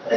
بسم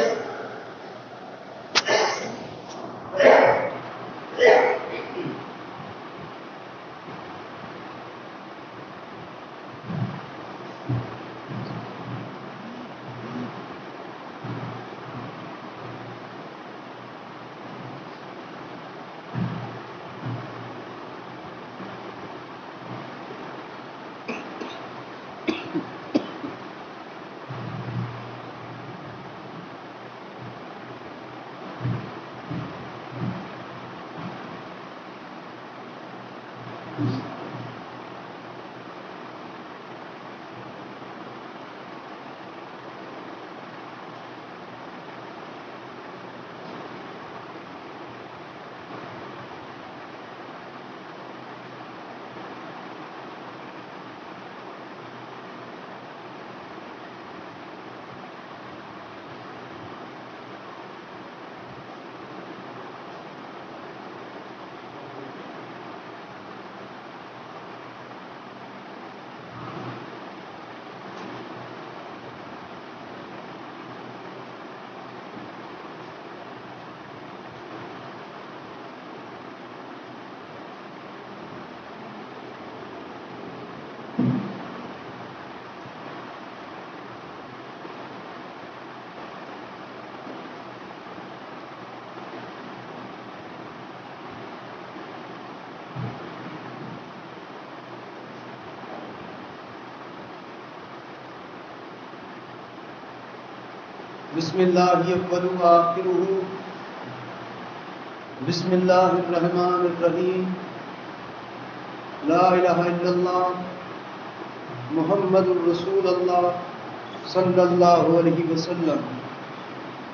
اللہ اول و آخرہ بسم اللہ الرحمن الرحیم لا الہ الا اللہ محمد الرسول اللہ صلی اللہ علیہ وسلم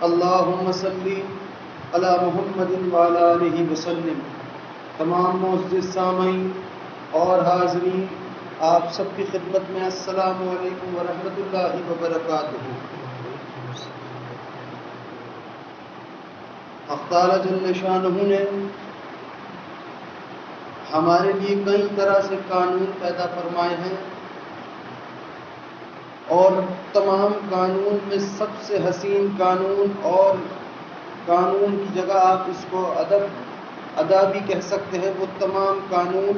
اللہم صلی علی محمد وعلی آلہ وسلم۔ تمام معزز سامعین اور حاضرین، آپ سب کی خدمت میں السلام علیکم ورحمۃ اللہ وبرکاتہ۔ حق تعالی جل شانہ نے ہمارے لیے کئی طرح سے قانون پیدا فرمائے ہیں، اور تمام قانون میں سب سے حسین قانون، اور قانون کی جگہ آپ اس کو ادا بھی کہہ سکتے ہیں، وہ تمام قانون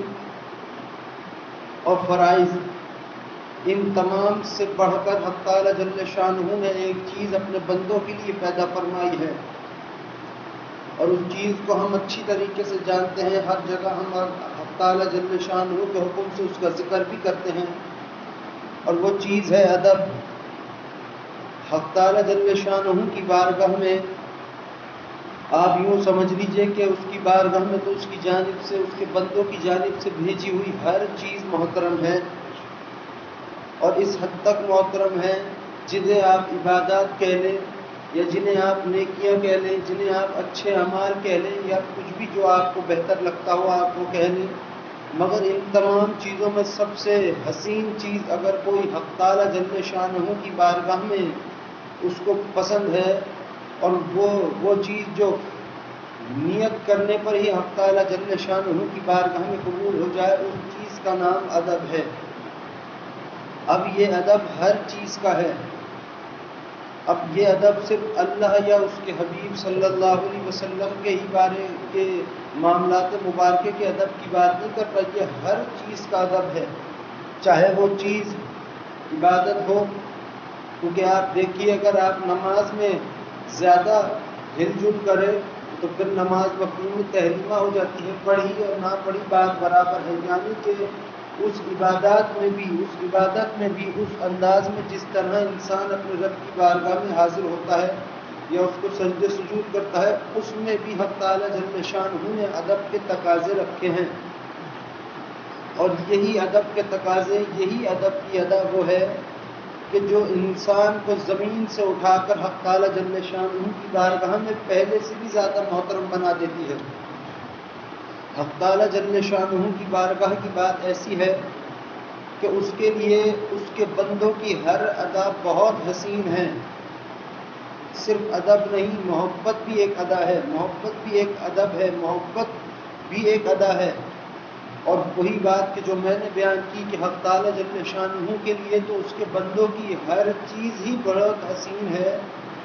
اور فرائض، ان تمام سے بڑھ کر حق تعالی جل شانہ نے ایک چیز اپنے بندوں کے لیے پیدا فرمائی ہے، اور اس چیز کو ہم اچھی طریقے سے جانتے ہیں۔ ہر جگہ ہم حق تعالی جل شانہ کے حکم سے اس کا ذکر بھی کرتے ہیں، اور وہ چیز ہے ادب۔ حق تعالی جل شانہ کی بارگاہ میں آپ یوں سمجھ لیجئے کہ اس کی بارگاہ میں تو اس کی جانب سے، اس کے بندوں کی جانب سے بھیجی ہوئی ہر چیز محترم ہے، اور اس حد تک محترم ہے جنہیں آپ عبادات کہہ لیں، یا جنہیں آپ نیکیاں کہہ لیں، جنہیں آپ اچھے اعمال کہہ لیں، یا کچھ بھی جو آپ کو بہتر لگتا ہو آپ وہ کہہ لیں، مگر ان تمام چیزوں میں سب سے حسین چیز اگر کوئی حق تعالی جل شانہ کی بارگاہ میں اس کو پسند ہے، اور وہ چیز جو نیت کرنے پر ہی حق تعالی جل شانہ کی بارگاہ میں قبول ہو جائے، اس چیز کا نام ادب ہے۔ اب یہ ادب ہر چیز کا ہے۔ اب یہ ادب صرف اللہ یا اس کے حبیب صلی اللہ علیہ وسلم کے ہی بارے کے معاملات مبارکے کے ادب کی بات نہیں کر رہا، یہ ہر چیز کا ادب ہے، چاہے وہ چیز عبادت ہو، کیونکہ آپ دیکھیے اگر آپ نماز میں زیادہ ہل جل کرے تو پھر نماز مفہوم تحریمہ ہو جاتی ہے، پڑھی اور نہ پڑھی بات برابر ہے، یعنی کہ اس عبادت میں بھی اس انداز میں جس طرح انسان اپنے رب کی بارگاہ میں حاضر ہوتا ہے یا اس کو سجدے سجود کرتا ہے، اس میں بھی حق تعالی جل شانہ نے ادب کے تقاضے رکھے ہیں، اور یہی ادب کے تقاضے، یہی ادب کی ادا وہ ہے کہ جو انسان کو زمین سے اٹھا کر حق تعالی جل شانہ کی بارگاہ میں پہلے سے بھی زیادہ محترم بنا دیتی ہے۔ حق تعالی جل شانہ کی بارگاہ کی بات ایسی ہے کہ اس کے لیے اس کے بندوں کی ہر ادا بہت حسین ہے۔ صرف ادب نہیں، محبت بھی ایک ادا ہے، محبت بھی ایک ادب ہے، محبت بھی ایک ادا ہے۔ اور وہی بات کہ جو میں نے بیان کی کہ حق تعالی جل شانہ کے لیے تو اس کے بندوں کی ہر چیز ہی بہت حسین ہے،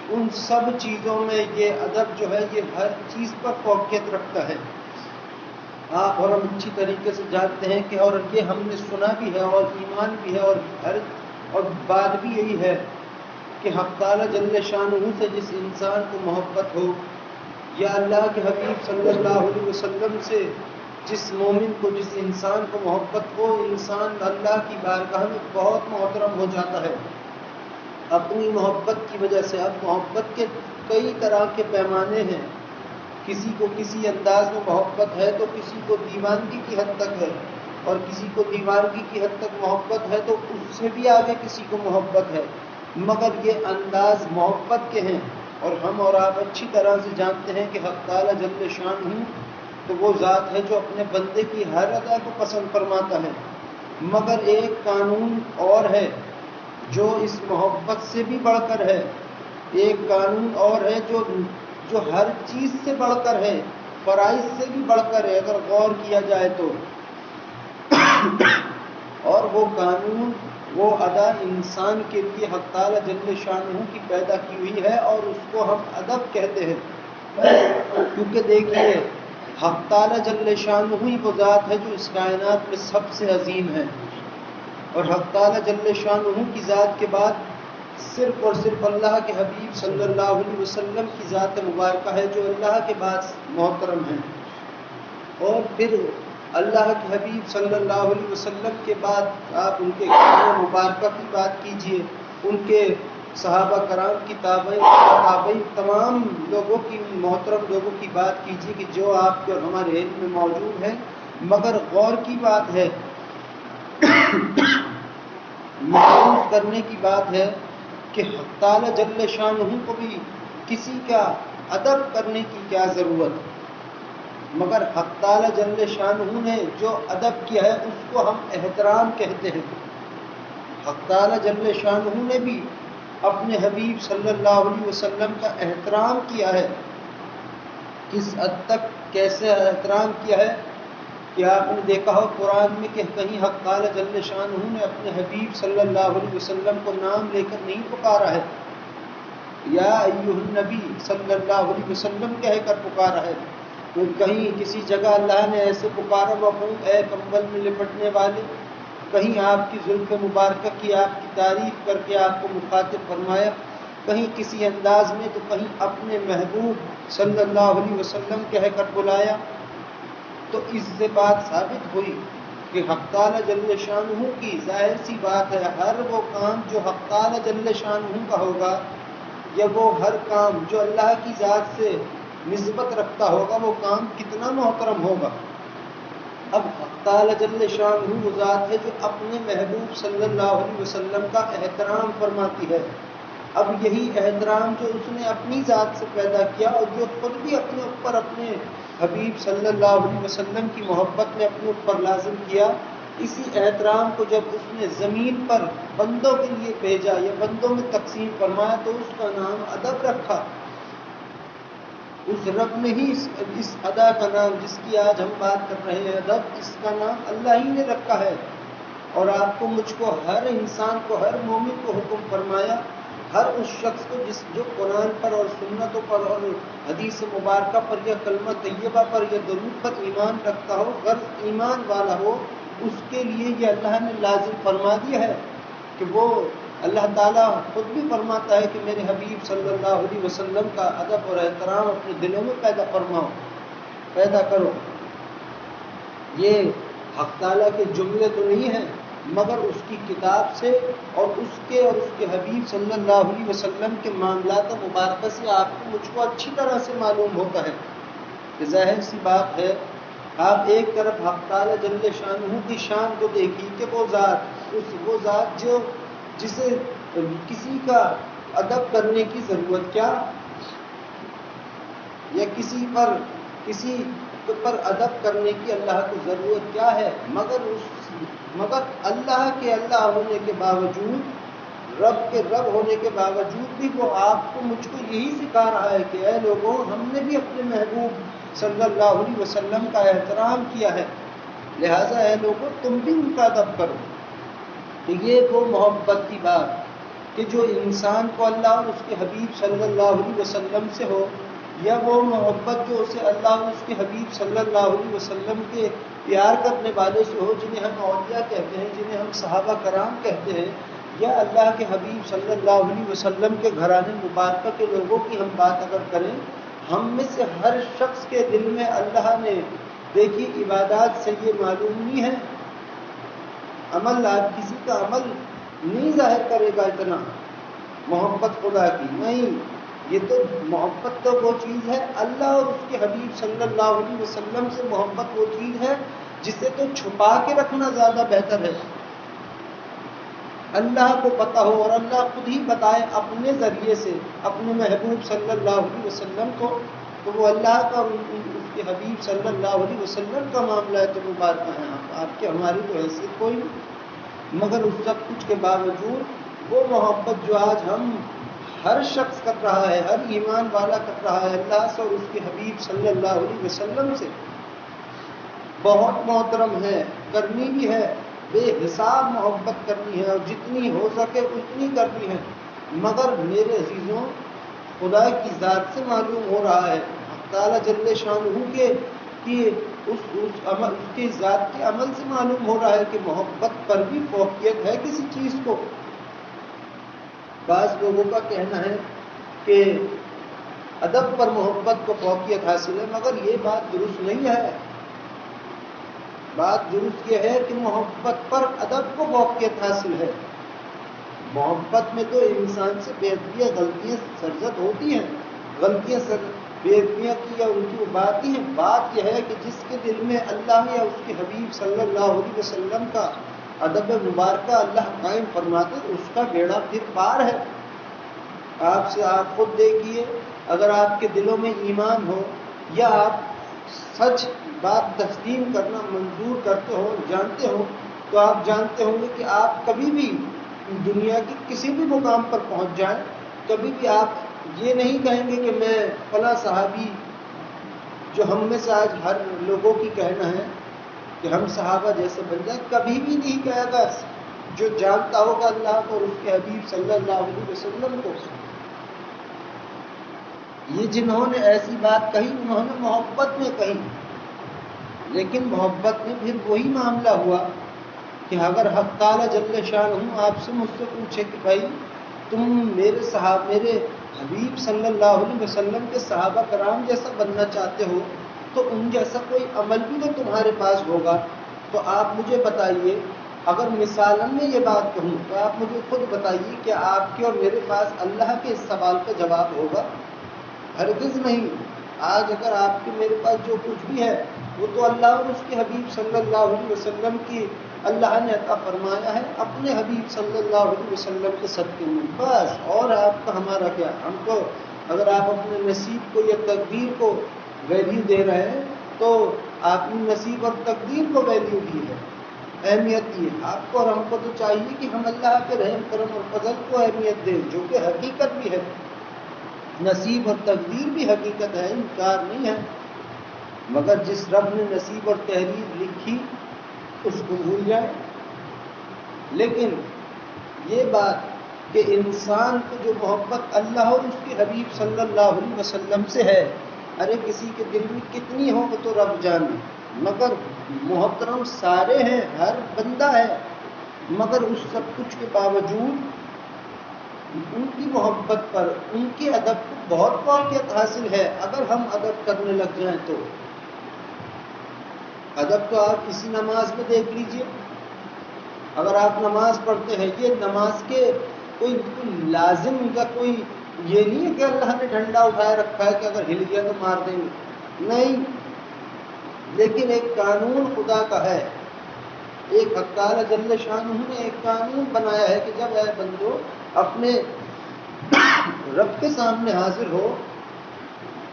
ان سب چیزوں میں یہ ادب جو ہے یہ ہر چیز پر فوقیت رکھتا ہے۔ آپ اور ہم اچھی طریقے سے جانتے ہیں کہ اور یہ ہم نے سنا بھی ہے اور ایمان بھی ہے اور بات بھی یہی ہے کہ حق تعالیٰ جل شانہ سے جس انسان کو محبت ہو، یا اللہ کے حبیب صلی اللہ علیہ وسلم سے جس مومن کو، جس انسان کو محبت ہو، انسان اللہ کی بارگاہ میں بہت محترم ہو جاتا ہے اپنی محبت کی وجہ سے۔ اب محبت کے کئی طرح کے پیمانے ہیں، کسی کو کسی انداز میں محبت ہے تو کسی کو دیوانگی کی حد تک ہے، اور کسی کو دیوانگی کی حد تک محبت ہے تو اس سے بھی آگے کسی کو محبت ہے، مگر یہ انداز محبت کے ہیں۔ اور ہم اور آپ اچھی طرح سے جانتے ہیں کہ حق تعالیٰ جل شانہ تو وہ ذات ہے جو اپنے بندے کی ہر ادا کو پسند فرماتا ہے، مگر ایک قانون اور ہے جو اس محبت سے بھی بڑھ کر ہے، ایک قانون اور ہے جو ہر چیز سے بڑھ کر ہے، فرائض سے بھی بڑھ کر ہے اگر غور کیا جائے تو۔ اور وہ قانون، وہ ادا انسان کے لیے حق تعالیٰ جل شانہ کی پیدا کی ہوئی ہے، اور اس کو ہم ادب کہتے ہیں، کیونکہ دیکھیے حق تعالیٰ جل شانہ ہی وہ ذات ہے جو اس کائنات میں سب سے عظیم ہے، اور حق تعالیٰ جل شانہ کی ذات کے بعد صرف اور صرف اللہ کے حبیب صلی اللہ علیہ وسلم کی ذات مبارکہ ہے جو اللہ کے بعد محترم ہے۔ اور پھر اللہ کے حبیب صلی اللہ علیہ وسلم کے بعد آپ ان کے کلمہ مبارکہ کی بات کیجئے، ان کے صحابہ کرام کی تابعین تمام لوگوں کی، محترم لوگوں کی بات کیجئے کہ جو آپ کے اور ہمارے علم میں موجود ہیں، مگر غور کی بات ہے، محسوس کرنے کی بات ہے کہ حق تعالیٰ جل شانہ کو بھی کسی کا ادب کرنے کی کیا ضرورت، مگر حق تعالیٰ جل شانہ نے جو ادب کیا ہے اس کو ہم احترام کہتے ہیں۔ حق تعالیٰ جل شانہ نے بھی اپنے حبیب صلی اللہ علیہ وسلم کا احترام کیا ہے، کس حد تک، کیسے احترام کیا ہے کہ آپ نے دیکھا ہو قرآن میں کہ کہیں حق تعالیٰ جل شانہ نے اپنے حبیب صلی اللہ علیہ وسلم کو نام لے کر نہیں پکارا ہے، یا ایھا النبی صلی اللہ علیہ وسلم کہہ کر پکارا ہے، تو کہیں کسی جگہ اللہ نے ایسے پکارا مفہوم اے کمبل میں لپٹنے والے، کہیں آپ کی زلف مبارکہ کی آپ کی تعریف کر کے آپ کو مخاطب فرمایا، کہیں کسی انداز میں، تو کہیں اپنے محبوب صلی اللہ علیہ وسلم کہہ کر بلایا۔ تو اس سے بات ثابت ہوئی کہ حق تعالیٰ جل شانہ کی ظاہر سی بات ہے ہر وہ کام جو حق تعالیٰ جل شانہ کا ہوگا، یا وہ ہر کام جو اللہ کی ذات سے نسبت رکھتا ہوگا، وہ کام کتنا محترم ہوگا۔ اب حق تعالیٰ جل شانہ وہ ذات ہے جو اپنے محبوب صلی اللہ علیہ وسلم کا احترام فرماتی ہے۔ اب یہی احترام جو اس نے اپنی ذات سے پیدا کیا اور جو خود بھی اپنے اوپر اپنے حبیب صلی اللہ علیہ وسلم کی محبت میں اپنے اوپر لازم کیا، اسی احترام کو جب اس نے زمین پر بندوں کے لیے بھیجا یا بندوں میں تقسیم فرمایا تو اس کا نام ادب رکھا۔ اس رب نے ہی اس ادا کا نام، جس کی آج ہم بات کر رہے ہیں ادب، اس کا نام اللہ ہی نے رکھا ہے۔ اور آپ کو، مجھ کو، ہر انسان کو، ہر مومن کو حکم فرمایا، ہر اس شخص کو جو قرآن پر اور سنتوں پر اور حدیث مبارکہ پر یا کلمہ طیبہ پر یا درود پر ایمان رکھتا ہو، غرض ایمان والا ہو، اس کے لیے یہ اللہ نے لازم فرما دیا ہے کہ وہ اللہ تعالیٰ خود بھی فرماتا ہے کہ میرے حبیب صلی اللہ علیہ وسلم کا ادب اور احترام اپنے دلوں میں پیدا فرماؤ، پیدا کرو۔ یہ حق تعالیٰ کے جملے تو نہیں ہیں، مگر اس کی کتاب سے اور اس کے حبیب صلی اللہ علیہ وسلم کے معاملات مبارکہ سے آپ کو، مجھ کو اچھی طرح سے معلوم ہوتا ہے کہ ظاہر سی بات ہے، آپ ایک طرف حق تعالیٰ جل شانہ کی شان کو دیکھیے کہ وہ ذات جو جسے کسی کا ادب کرنے کی ضرورت کیا، یا کسی پر ادب کرنے کی اللہ کو ضرورت کیا ہے، مگر اللہ کے اللہ ہونے کے باوجود، رب کے رب ہونے کے باوجود بھی وہ آپ کو، مجھ کو یہی سکھا رہا ہے کہ اے لوگوں، ہم نے بھی اپنے محبوب صلی اللہ علیہ وسلم کا احترام کیا ہے، لہٰذا اے لوگوں تم بھی ان کا ادب کرو۔ تو یہ وہ محبت کی بات کہ جو انسان کو اللہ اور اس کے حبیب صلی اللہ علیہ وسلم سے ہو، یا وہ محبت جو اسے اللہ اور اس کے حبیب صلی اللہ علیہ وسلم کے پیار کرنے والے سے ہو، جنہیں ہم اولیاء کہتے ہیں، جنہیں ہم صحابہ کرام کہتے ہیں، یا اللہ کے حبیب صلی اللہ علیہ وسلم کے گھرانے مبارکہ کے لوگوں کی ہم بات اگر کریں، ہم میں سے ہر شخص کے دل میں اللہ نے دیکھی عبادات سے یہ معلوم نہیں ہے، عمل آپ کسی کا عمل نہیں ظاہر کرے گا اتنا محبت خدا کی، نہیں، یہ تو محبت تو وہ چیز ہے، اللہ اور اس کے حبیب صلی اللہ علیہ وسلم سے محبت وہ چیز ہے جسے تو چھپا کے رکھنا زیادہ بہتر ہے، اللہ کو پتہ ہو اور اللہ خود ہی بتائے اپنے ذریعے سے اپنے محبوب صلی اللہ علیہ وسلم کو، تو وہ اللہ کا اور اس کے حبیب صلی اللہ علیہ وسلم کا معاملہ ہے، تو مبارکہ ہیں آپ کے، ہماری تو حیثیت کوئی نہیں، مگر اس سب کچھ کے باوجود وہ محبت جو آج ہم ہر شخص کر رہا ہے، ہر ایمان والا کر رہا ہے اللہ سے اور اس کے حبیب صلی اللہ علیہ وسلم سے، بہت محترم ہے، کرنی بھی ہے، بے حساب محبت کرنی ہے اور جتنی ہو سکے اتنی کرنی ہے، مگر میرے عزیزوں خدا کی ذات سے معلوم ہو رہا ہے، تعالیٰ جل شانہ کہ اس کی ذات کے عمل سے معلوم ہو رہا ہے کہ محبت پر بھی فوقیت ہے کسی چیز کو۔ بعض لوگوں کا کہنا ہے کہ ادب پر محبت کو فوقیت حاصل ہے، مگر یہ بات درست نہیں ہے، بات درست یہ ہے کہ محبت پر ادب کو فوقیت حاصل ہے، محبت میں تو انسان سے بے ادبیاں غلطیاں سرزد ہوتی ہیں، غلطیاں بے ادبیاں کی یا ان کی بات ہی ہے، بات یہ ہے کہ جس کے دل میں اللہ یا اس کے حبیب صلی اللہ علیہ وسلم کا ادب مبارکہ اللہ قائم فرماتے، اس کا بیڑا پھر پار ہے۔ آپ سے آپ خود دیکھیے، اگر آپ کے دلوں میں ایمان ہو یا آپ سچ بات تسلیم کرنا منظور کرتے ہو، جانتے ہو، تو آپ جانتے ہوں گے کہ آپ کبھی بھی دنیا کی کسی بھی مقام پر پہنچ جائیں، کبھی بھی آپ یہ نہیں کہیں گے کہ میں فلاں صحابی، جو ہم میں سے آج ہر لوگوں کی کہنا ہے کہ ہم صحابہ جیسے بن جائیں، کبھی بھی نہیں کہے گا جو جانتا ہوگا اللہ کو اور اس کے حبیب صلی اللہ علیہ وسلم کو۔ یہ جنہوں نے ایسی بات کہی انہوں نے محبت میں کہی، لیکن محبت میں پھر وہی معاملہ ہوا کہ اگر حق تعالیٰ جل شانہ آپ سے مجھ سے پوچھے کہ بھائی تم میرے حبیب صلی اللہ علیہ وسلم کے صحابہ کرام جیسا بننا چاہتے ہو تو ان جیسا کوئی عمل بھی تو تمہارے پاس ہوگا، تو آپ مجھے بتائیے، اگر مثالاً میں یہ بات کہوں تو آپ مجھے خود بتائیے کہ آپ کے اور میرے پاس اللہ کے اس سوال کا جواب ہوگا؟ ہرگز نہیں۔ آج اگر آپ کے میرے پاس جو کچھ بھی ہے وہ تو اللہ اور اس کے حبیب صلی اللہ علیہ وسلم کی اللہ نے عطا فرمایا ہے، اپنے حبیب صلی اللہ علیہ وسلم کے صدقے میں، بس، اور آپ کا ہمارا کیا؟ ہم کو اگر آپ اپنے نصیب کو یا تقدیر کو ویلیو دے رہے ہیں تو آپ نے نصیب اور تقدیر کو ویلیو دی ہے، اہمیت دی ہے، آپ کو اور ہم کو تو چاہیے کہ ہم اللہ کے رحم کرم اور فضل کو اہمیت دیں، جو کہ حقیقت بھی ہے، نصیب اور تقدیر بھی حقیقت ہے، انکار نہیں ہے، مگر جس رب نے نصیب اور تحریر لکھی اس کو بھول جائے۔ لیکن یہ بات کہ انسان کو جو محبت اللہ اور اس کے حبیب صلی اللہ علیہ وسلم سے ہے، ارے کسی کے دل میں کتنی ہو وہ تو رب جانے، مگر محترم سارے ہیں، ہر بندہ ہے، مگر اس سب کچھ کے باوجود ان کی محبت پر، ان کے ادب کو بہت فوقیت حاصل ہے۔ اگر ہم ادب کرنے لگ جائیں تو ادب تو آپ اسی نماز میں دیکھ لیجئے، اگر آپ نماز پڑھتے ہیں، یہ نماز کے کوئی لازم کا کوئی یہ نہیں ہے کہ اللہ نے ڈنڈا اٹھائے رکھا ہے کہ اگر ہل گیا تو مار دیں گے، نہیں، لیکن ایک قانون خدا کا ہے، ایک حق تعالیٰ جل شانہ نے ایک قانون بنایا ہے کہ جب اے بندو اپنے رب کے سامنے حاضر ہو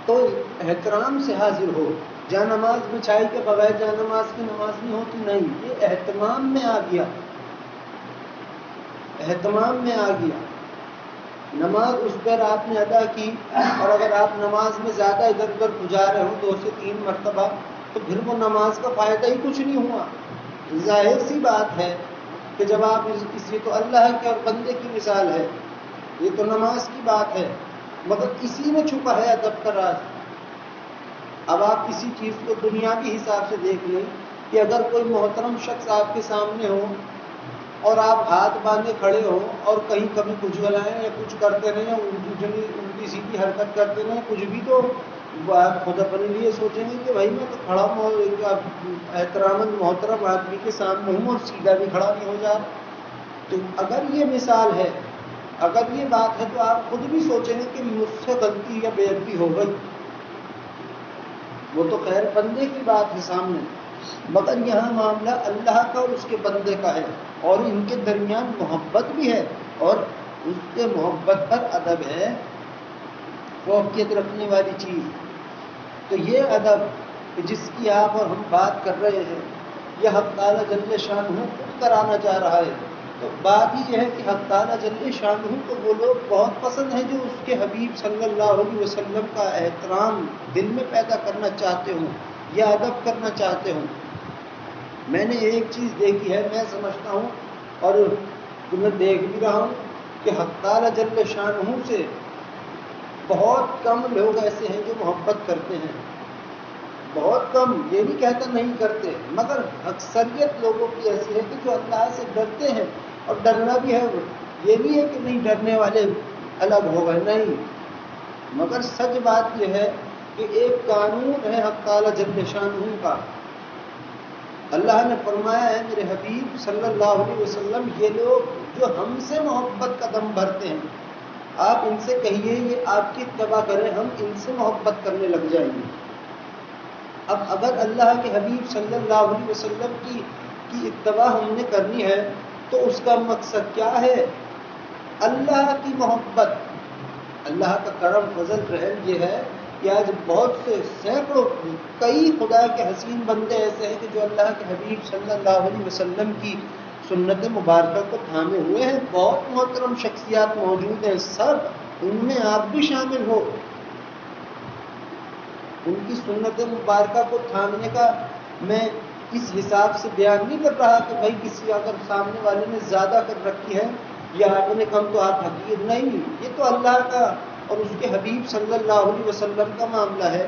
تو احترام سے حاضر ہو، جا نماز بچھائی کے بغیر جا نماز کی نماز نہیں ہوتی، نہیں، یہ اہتمام میں آ گیا، اہتمام میں آ گیا، نماز اس پر آپ نے ادا کی، اور اگر آپ نماز میں زیادہ ادھر ادھر گزارے ہوں 2 سے 3 مرتبہ تو پھر وہ نماز کا فائدہ ہی کچھ نہیں ہوا۔ ظاہر سی بات ہے کہ جب آپ اس کی تو اللہ کے اور بندے کی مثال ہے، یہ تو نماز کی بات ہے، مگر اسی میں چھپا ہے ادب کا راز۔ اب آپ کسی چیز کو دنیاوی حساب سے دیکھ لیں کہ اگر کوئی محترم شخص آپ کے سامنے ہو اور آپ ہاتھ باندھے کھڑے ہو اور کہیں کبھی کچھ گلائیں یا کچھ کرتے رہیں، الٹی سیدھی حرکت کرتے رہیں کچھ بھی، تو آپ خود اپنے لیے سوچیں گے کہ بھائی میں تو کھڑا احترام محترم آدمی کے سامنے ہوں اور سیدھا بھی کھڑا نہیں ہو جا رہا۔ تو اگر یہ مثال ہے، اگر یہ بات ہے، تو آپ خود بھی سوچیں گے کہ مجھ سے غلطی یا بے ادبی ہو گئی۔ وہ تو خیر بندے کی بات ہے سامنے، مگر یہاں معاملہ اللہ کا اور اس کے بندے کا ہے، اور ان کے درمیان محبت بھی ہے، اور اس کے محبت پر ادب ہے، فوقیت رکھنے والی چیز۔ تو یہ ادب جس کی آپ اور ہم بات کر رہے ہیں، یہ حق تعالیٰ جل شانہ خود کرانا چاہ رہا ہے۔ تو بات ہی یہ ہے کہ حق تعالیٰ جل شانہ کو وہ لوگ بہت پسند ہیں جو اس کے حبیب صلی اللہ علیہ وسلم کا احترام دل میں پیدا کرنا چاہتے ہوں یا ادب کرنا چاہتے ہوں۔ میں نے ایک چیز دیکھی ہے، میں سمجھتا ہوں اور تمہیں دیکھ بھی رہا ہوں کہ حق تعالیٰ جل شانہ سے بہت کم لوگ ایسے ہیں جو محبت کرتے ہیں، بہت کم، یہ نہیں کہتا نہیں کرتے، مگر اکثریت لوگوں کی ایسی ہے کہ جو اللہ سے ڈرتے ہیں، اور ڈرنا بھی ہے، یہ نہیں ہے کہ نہیں ڈرنے والے الگ ہو گئے، نہیں، مگر سچ بات یہ ہے کہ ایک قانون ہے حق تعالیٰ جل شانہ کا۔ اللہ نے فرمایا ہے میرے حبیب صلی اللہ علیہ وسلم، یہ لوگ جو ہم سے محبت کا دم بھرتے ہیں، آپ ان سے کہیے یہ آپ کی اتباع کریں، ہم ان سے محبت کرنے لگ جائیں گے۔ اب اگر اللہ کے حبیب صلی اللہ علیہ وسلم کی اتباع ہم نے کرنی ہے تو اس کا مقصد کیا ہے؟ اللہ کی محبت۔ اللہ کا کرم فضل رحم یہ ہے کہ آج بہت سے سینکڑوں کئی خدا کے حسین بندے ایسے ہیں کہ جو اللہ کے حبیب صلی اللہ علیہ وسلم کی سنت مبارکہ کو تھامے ہوئے ہیں، بہت محترم شخصیات موجود ہیں، سب ان میں آپ بھی شامل ہو۔ ان کی سنت مبارکہ کو تھامنے کا میں اس حساب سے بیان نہیں کر رہا کہ بھائی کسی اگر سامنے والے نے زیادہ کر رکھی ہے یا آپ نے کم تو آپ حقیر، نہیں، یہ تو اللہ کا اور اس کے حبیب صلی اللہ علیہ وسلم کا معاملہ ہے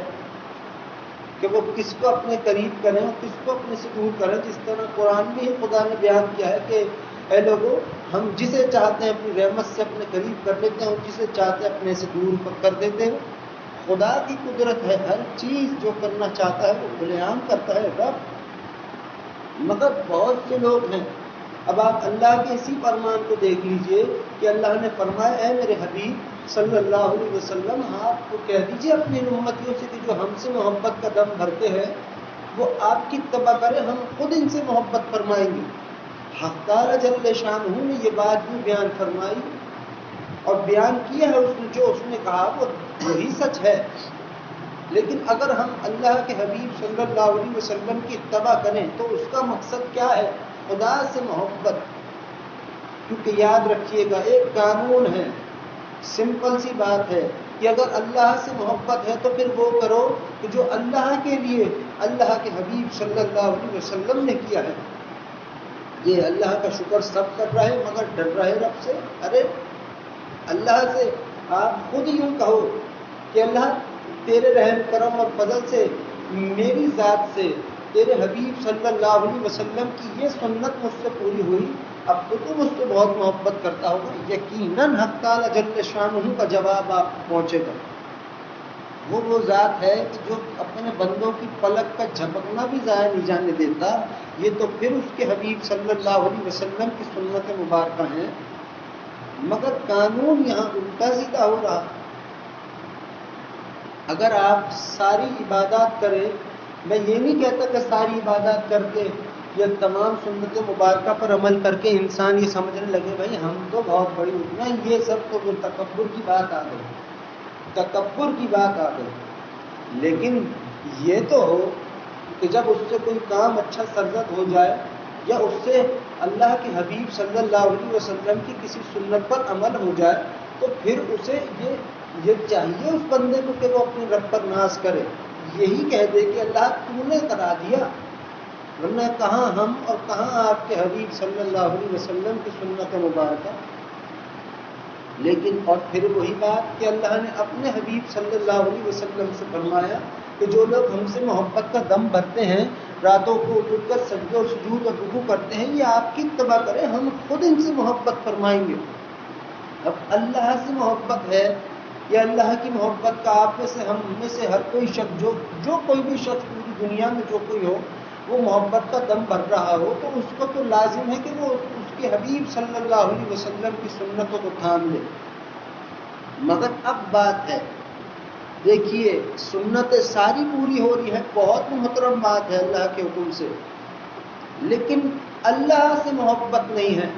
کہ وہ کس کو اپنے قریب کریں اور کس کو اپنے سے دور کریں۔ جس طرح قرآن میں ہی خدا نے بیان کیا ہے کہ اے لوگوں، ہم جسے چاہتے ہیں اپنی رحمت سے اپنے قریب کر لیتے ہیں اور جسے چاہتے ہیں اپنے سے دور کر دیتے ہیں۔ خدا کی قدرت ہے، ہر چیز جو کرنا چاہتا ہے وہ کھلے عام کرتا ہے رب، مگر بہت سے لوگ ہیں۔ اب آپ اللہ کے اسی فرمان کو دیکھ لیجئے کہ اللہ نے فرمایا اے میرے حبیب صلی اللہ علیہ وسلم، آپ کو کہہ دیجئے اپنے امتیوں سے کہ جو ہم سے محبت کا دم بھرتے ہیں وہ آپ کی اتباع کریں، ہم خود ان سے محبت فرمائیں گے۔ حق تعالیٰ جل شانہ نے یہ بات بھی بیان فرمائی اور بیان کیا ہے، جو اس نے کہا وہ وہی سچ ہے۔ لیکن اگر ہم اللہ کے حبیب صلی اللہ علیہ وسلم کی اتباع کریں تو اس کا مقصد کیا ہے؟ خدا سے محبت۔ کیونکہ یاد رکھیے گا ایک قانون ہے، سمپل سی بات ہے کہ اگر اللہ سے محبت ہے تو پھر وہ کرو کہ جو اللہ کے لیے اللہ کے حبیب صلی اللہ علیہ وسلم نے کیا ہے۔ یہ اللہ کا شکر سب کر رہے مگر ڈر رہے رب سے۔ ارے اللہ سے آپ خود یوں کہو کہ اللہ تیرے رحم کرم اور فضل سے میری ذات سے تیرے حبیب صلی اللہ علیہ وسلم کی یہ سنت مجھ سے پوری ہوئی، اب تو مجھ سے بہت محبت کرتا ہوگا، یقیناً حق تعالیٰ جل شانہ کا جواب آپ پہنچے گا۔ وہ ذات ہے کہ جو اپنے بندوں کی پلک کا جھپکنا بھی ضائع نہیں جانے دیتا، یہ تو پھر اس کے حبیب صلی اللہ علیہ وسلم کی سنت مبارکہ ہیں، مگر قانون یہاں الٹا سیدھا ہو رہا۔ اگر آپ ساری عبادات کریں، میں یہ نہیں کہتا کہ ساری عبادات کر کے یا تمام سنت مبارکہ پر عمل کر کے انسان یہ سمجھنے لگے بھائی ہم تو بہت بڑی ہوتی ہیں، یہ سب تو تکبر کی بات آ گئی، تکبر کی بات آ گئی۔ لیکن یہ تو ہو کہ جب اس سے کوئی کام اچھا سرزد ہو جائے یا اس سے اللہ کے حبیب صلی اللہ علیہ وسلم کی کسی سنت پر عمل ہو جائے تو پھر اسے یہ چاہیے اس بندے کو کہ وہ اپنے رب پر ناز کرے، یہی کہہ دے کہ اللہ تو نے کرا دیا، ورنہ کہاں ہم اور کہاں آپ کے حبیب صلی اللہ علیہ وسلم کی سنت مبارکہ۔ لیکن اور پھر وہی بات کہ اللہ نے اپنے حبیب صلی اللہ علیہ وسلم سے فرمایا کہ جو لوگ ہم سے محبت کا دم بھرتے ہیں، راتوں کو اٹھ کر سجدے اور سجود اور رکوع کرتے ہیں، یہ آپ کی اتباع کریں، ہم خود ان سے محبت فرمائیں گے۔ اب اللہ سے محبت ہے یا اللہ کی محبت کا آپ میں سے ہم میں سے ہر کوئی شخص جو کوئی بھی شخص پوری دنیا میں جو کوئی ہو وہ محبت کا دم بھر رہا ہو، تو اس کو تو لازم ہے کہ وہ اس کے حبیب صلی اللہ علیہ وسلم کی سنتوں کو تھام لے۔ مگر اب بات ہے، دیکھیے سنتیں ساری پوری ہو رہی ہے، بہت محترم بات ہے اللہ کے حکم سے، لیکن اللہ سے محبت نہیں ہے۔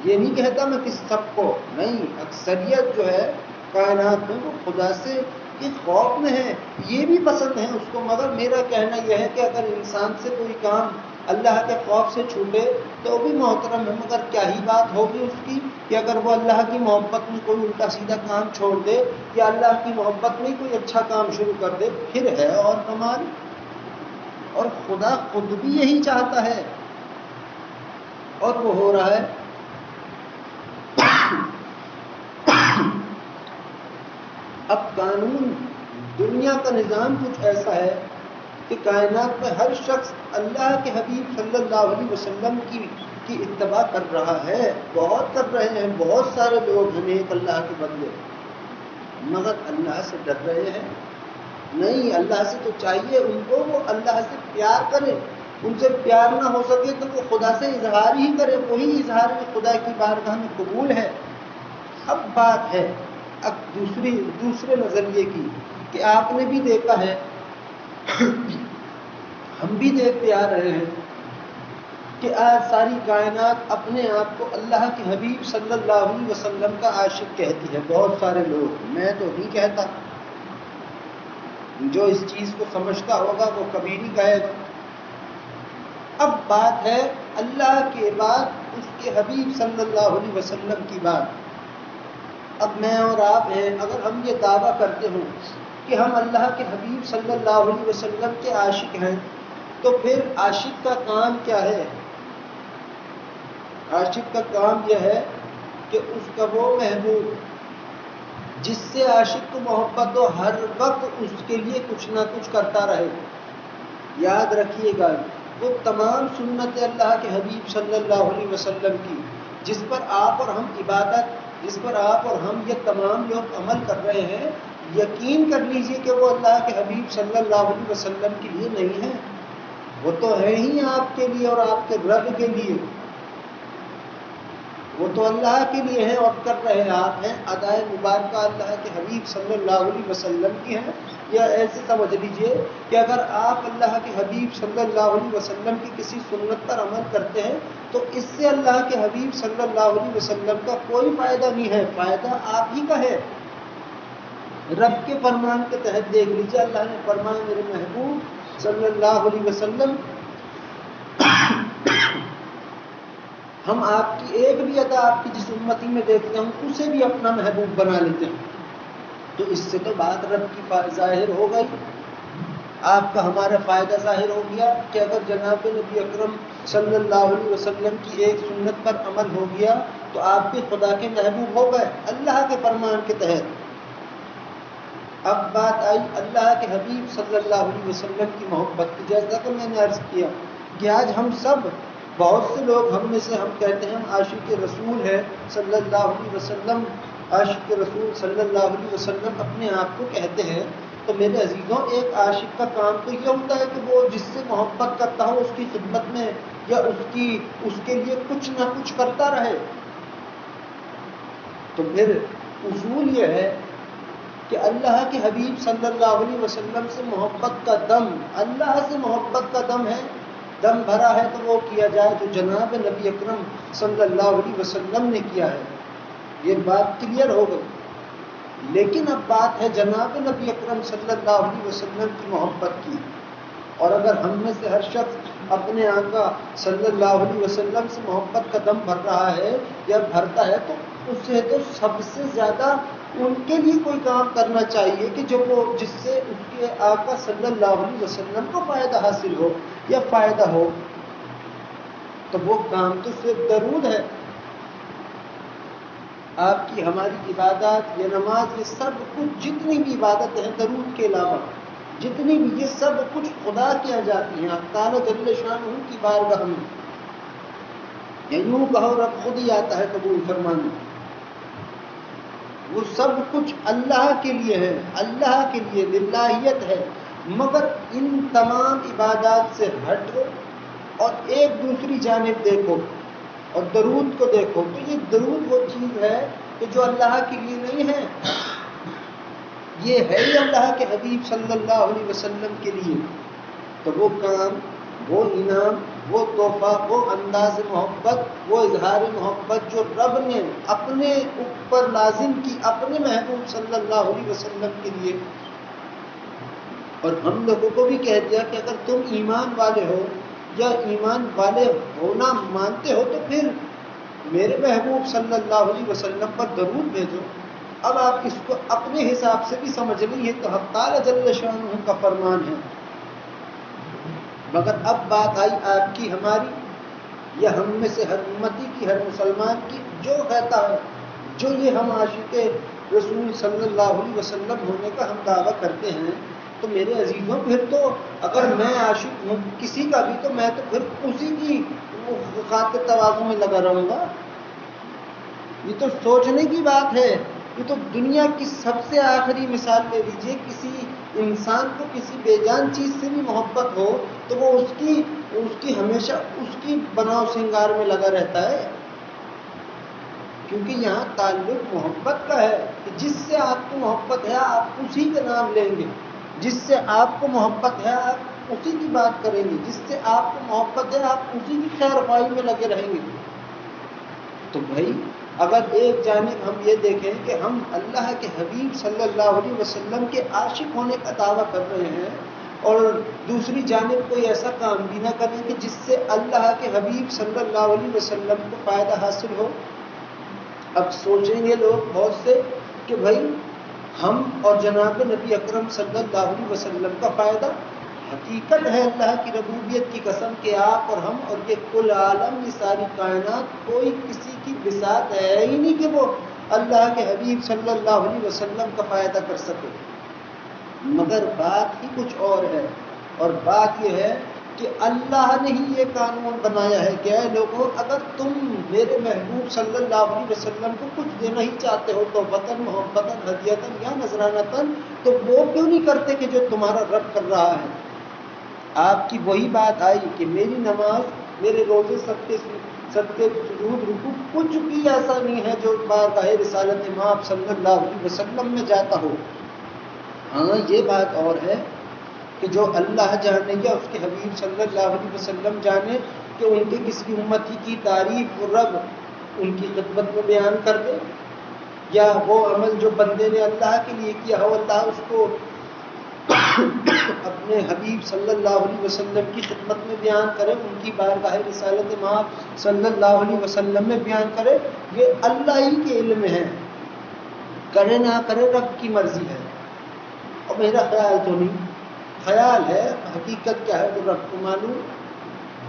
یہ نہیں کہتا میں کس سب کو نہیں، اکثریت جو ہے کائنات میں وہ خدا سے کے خوف میں ہے، یہ بھی پسند ہے اس کو، مگر میرا کہنا یہ ہے کہ اگر انسان سے کوئی کام اللہ کے خوف سے چھوٹے تو بھی محترم ہے، مگر کیا ہی بات ہوگی اس کی کہ اگر وہ اللہ کی محبت میں کوئی الٹا سیدھا کام چھوڑ دے یا اللہ کی محبت میں کوئی اچھا کام شروع کر دے، پھر ہے اور کمال۔ اور خدا خود بھی یہی چاہتا ہے اور وہ ہو رہا ہے۔ اب قانون دنیا کا نظام کچھ ایسا ہے کہ کائنات میں ہر شخص اللہ کے حبیب صلی اللہ علیہ وسلم کی اتباع کر رہا ہے، بہت کر رہے ہیں، بہت سارے لوگ ہیں نیک اللہ کے بدلے، مگر اللہ سے ڈر رہے ہیں نہیں۔ اللہ سے تو چاہیے ان کو وہ اللہ سے پیار کرے، ان سے پیار نہ ہو سکے تو وہ خدا سے اظہار ہی کرے، وہی اظہار خدا کی بارگاہ میں قبول ہے۔ اب بات ہے اب دوسرے نظریے کی کہ آپ نے بھی دیکھا ہے، ہم بھی دیکھتے آ رہے ہیں کہ آج ساری کائنات اپنے آپ کو اللہ کے حبیب صلی اللہ علیہ وسلم کا عاشق کہتی ہے، بہت سارے لوگ، میں تو نہیں کہتا، جو اس چیز کو سمجھتا ہوگا وہ کبھی نہیں کہے گا۔ اب بات ہے اللہ کے بعد اس کے حبیب صلی اللہ علیہ وسلم کی بات۔ اب میں اور آپ ہیں، اگر ہم یہ دعویٰ کرتے ہوں کہ ہم اللہ کے حبیب صلی اللہ علیہ وسلم کے عاشق ہیں، تو پھر عاشق کا کام کیا ہے؟ عاشق کا کام یہ ہے کہ اس کا وہ محبوب جس سے عاشق کو محبت ہو ہر وقت اس کے لیے کچھ نہ کچھ کرتا رہے۔ یاد رکھیے گا وہ تمام سنت اللہ کے حبیب صلی اللہ علیہ وسلم کی جس پر آپ اور ہم عبادت، جس پر آپ اور ہم یہ تمام لوگ عمل کر رہے ہیں، یقین کر لیجئے کہ وہ اللہ کے حبیب صلی اللہ علیہ وسلم کے لیے نہیں ہے، وہ تو ہے ہی آپ کے لیے اور آپ کے رب کے لیے، وہ تو اللہ کے لیے ہے اور کر رہے آپ ہیں۔ ادائے مبارکہ اللہ کے حبیب صلی اللہ علیہ وسلم کی ہے۔ یا ایسے سمجھ لیجئے کہ اگر آپ اللہ کے حبیب صلی اللہ علیہ وسلم کی کسی سنت پر عمل کرتے ہیں تو اس سے اللہ کے حبیب صلی اللہ علیہ وسلم کا کوئی فائدہ نہیں ہے، فائدہ آپ ہی کا ہے۔ رب کے فرمان کے تحت دیکھ لیجئے، اللہ نے فرمایا میرے محبوب صلی اللہ علیہ وسلم ہم آپ کی ایک بھی ادا آپ کی جس امتی میں دیکھتے ہیں ہم اسے بھی اپنا محبوب بنا لیتے ہیں، تو اس سے تو بات رب کی ظاہر ہو گئی، آپ کا ہمارا فائدہ ظاہر ہو گیا کہ اگر جناب نبی اکرم صلی اللہ علیہ وسلم کی ایک سنت پر عمل ہو گیا تو آپ بھی خدا کے محبوب ہو گئے اللہ کے فرمان کے تحت۔ اب بات آئی اللہ کے حبیب صلی اللہ علیہ وسلم کی محبت کی، جیسا کہ میں نے عرض کیا کہ آج ہم سب بہت سے لوگ ہم میں سے ہم کہتے ہیں ہم عاشق رسول ہے صلی اللہ علیہ وسلم، عاشق رسول صلی اللہ علیہ وسلم اپنے آپ کو کہتے ہیں، تو میرے عزیزوں ایک عاشق کا کام تو یہ ہوتا ہے کہ وہ جس سے محبت کرتا ہو اس کی خدمت میں یا اس کے لیے کچھ نہ کچھ کرتا رہے۔ تو پھر اصول یہ ہے کہ اللہ کے حبیب صلی اللہ علیہ وسلم سے محبت کا دم، اللہ سے محبت کا دم ہے، دم بھرا ہے تو وہ کیا جائے جو جناب نبی اکرم صلی اللہ علیہ وسلم نے کیا ہے۔ یہ بات کلیئر ہو گئی۔ لیکن اب بات ہے جناب نبی اکرم صلی اللہ علیہ وسلم کی محبت کی، اور اگر ہم میں سے ہر شخص اپنے آقا صلی اللہ علیہ وسلم سے محبت کا دم بھر رہا ہے یا بھرتا ہے تو اسے تو سب سے زیادہ ان کے لیے کوئی کام کرنا چاہیے کہ جس سے اس کے آقا صلی اللہ علیہ وسلم کو فائدہ حاصل ہو یا فائدہ ہو، تو وہ کام تو صرف درود ہے۔ آپ کی ہماری عبادات، یہ نماز، یہ سب کچھ جتنی بھی عبادت ہیں درود کے علاوہ جتنی بھی، یہ سب کچھ خدا کیا جاتی ہیں تعالیٰ جل شانہ کی بارگاہ میں. یا یوں کہو رب خود ہی آتا ہے قبول فرمانے. وہ سب کچھ اللہ کے لیے ہے، اللہ کے لیے للہیت ہے. مگر ان تمام عبادات سے ہٹو اور ایک دوسری جانب دیکھو اور درود کو دیکھو، تو یہ درود وہ چیز ہے کہ جو اللہ کے لیے نہیں ہے، یہ ہے ہی اللہ کے حبیب صلی اللہ علیہ وسلم کے لیے. تو وہ کام، وہ انعام، وہ تحفہ، وہ انداز محبت، وہ اظہار محبت جو رب نے اپنے اوپر لازم کی اپنے محبوب صلی اللہ علیہ وسلم کے لیے، اور ہم لوگوں کو بھی کہہ دیا کہ اگر تم ایمان والے ہو یا ایمان والے ہونا مانتے ہو تو پھر میرے محبوب صلی اللہ علیہ وسلم پر درود بھیجو. اب آپ اس کو اپنے حساب سے بھی سمجھ لیں، یہ تو حق تعالی جل شانہ کا فرمان ہے. مگر اب بات آئی آپ کی ہماری، یا ہم میں سے ہر امتی کی، ہر مسلمان کی، جو کہتا ہے، جو یہ ہم عاشق رسول صلی اللہ علیہ وسلم ہونے کا ہم دعویٰ کرتے ہیں، تو میرے عزیزوں پھر تو اگر میں عاشق ہوں کسی کا بھی تو میں تو پھر اسی کی خاطر تواضع میں لگا رہوں گا. یہ تو سوچنے کی بات ہے. یہ تو دنیا کی سب سے آخری مثال لے لیجیے، کسی انسان کو کسی بے جان چیز سے بھی محبت ہو تو وہ اس کی ہمیشہ اس کی بناؤ سنگار میں لگا رہتا ہے. کیونکہ یہاں تعلق محبت کا ہے کہ جس سے آپ کو محبت ہے آپ اسی کا نام لیں گے، جس سے آپ کو محبت ہے آپ اسی کی بات کریں گے، جس سے آپ کو محبت ہے آپ اسی کی خیر خواہی میں لگے رہیں گے. تو بھائی اگر ایک جانب ہم یہ دیکھیں کہ ہم اللہ کے حبیب صلی اللہ علیہ وسلم کے عاشق ہونے کا دعویٰ کر رہے ہیں، اور دوسری جانب کوئی ایسا کام بھی نہ کریں کہ جس سے اللہ کے حبیب صلی اللہ علیہ وسلم کو فائدہ حاصل ہو. اب سوچیں گے لوگ بہت سے کہ بھائی ہم اور جناب نبی اکرم صلی اللہ علیہ وسلم کا فائدہ. حقیقت ہے اللہ کی ربوبیت کی قسم کہ آپ اور ہم اور یہ کل عالم، یہ ساری کائنات، کوئی کسی کی بساط ہے ہی نہیں کہ وہ اللہ کے حبیب صلی اللہ علیہ وسلم کا فائدہ کر سکے. مگر بات ہی کچھ اور ہے، اور بات یہ ہے کہ اللہ نے ہی یہ قانون بنایا ہے کہ اے لوگوں، اگر تم میرے محبوب صلی اللہ علیہ وسلم کو کچھ دینا ہی چاہتے ہو تو وطن، محبتاً، ہدیتاً یا نذرانتاً، تو وہ کیوں نہیں کرتے کہ جو تمہارا رب کر رہا ہے. آپ کی وہی بات آئی کہ میری نماز، میرے روزے، صدقے، سجود، رکوع، کچھ بھی ایسا نہیں ہے جو بارگاہ رسالت مآب صلی اللہ علیہ وسلم میں جاتا ہو. ہاں یہ بات اور ہے کہ جو اللہ جانے یا اس کے حبیب صلی اللہ علیہ وسلم جانے کہ ان کے کسی امتی کی تعریف رب ان کی خدمت میں بیان کر دے، یا وہ عمل جو بندے نے اللہ کے لیے کیا ہو اللہ اس کو اپنے حبیب صلی اللہ علیہ وسلم کی خدمت میں بیان کرے، ان کی بارگاہ رسالت مآب صلی اللہ علیہ وسلم میں بیان کرے. یہ اللہ ہی کے علم میں ہے، کرے نہ کرے رب کی مرضی ہے. اور میرا خیال تو نہیں، خیال ہے، حقیقت کیا ہے تو رب کو معلوم.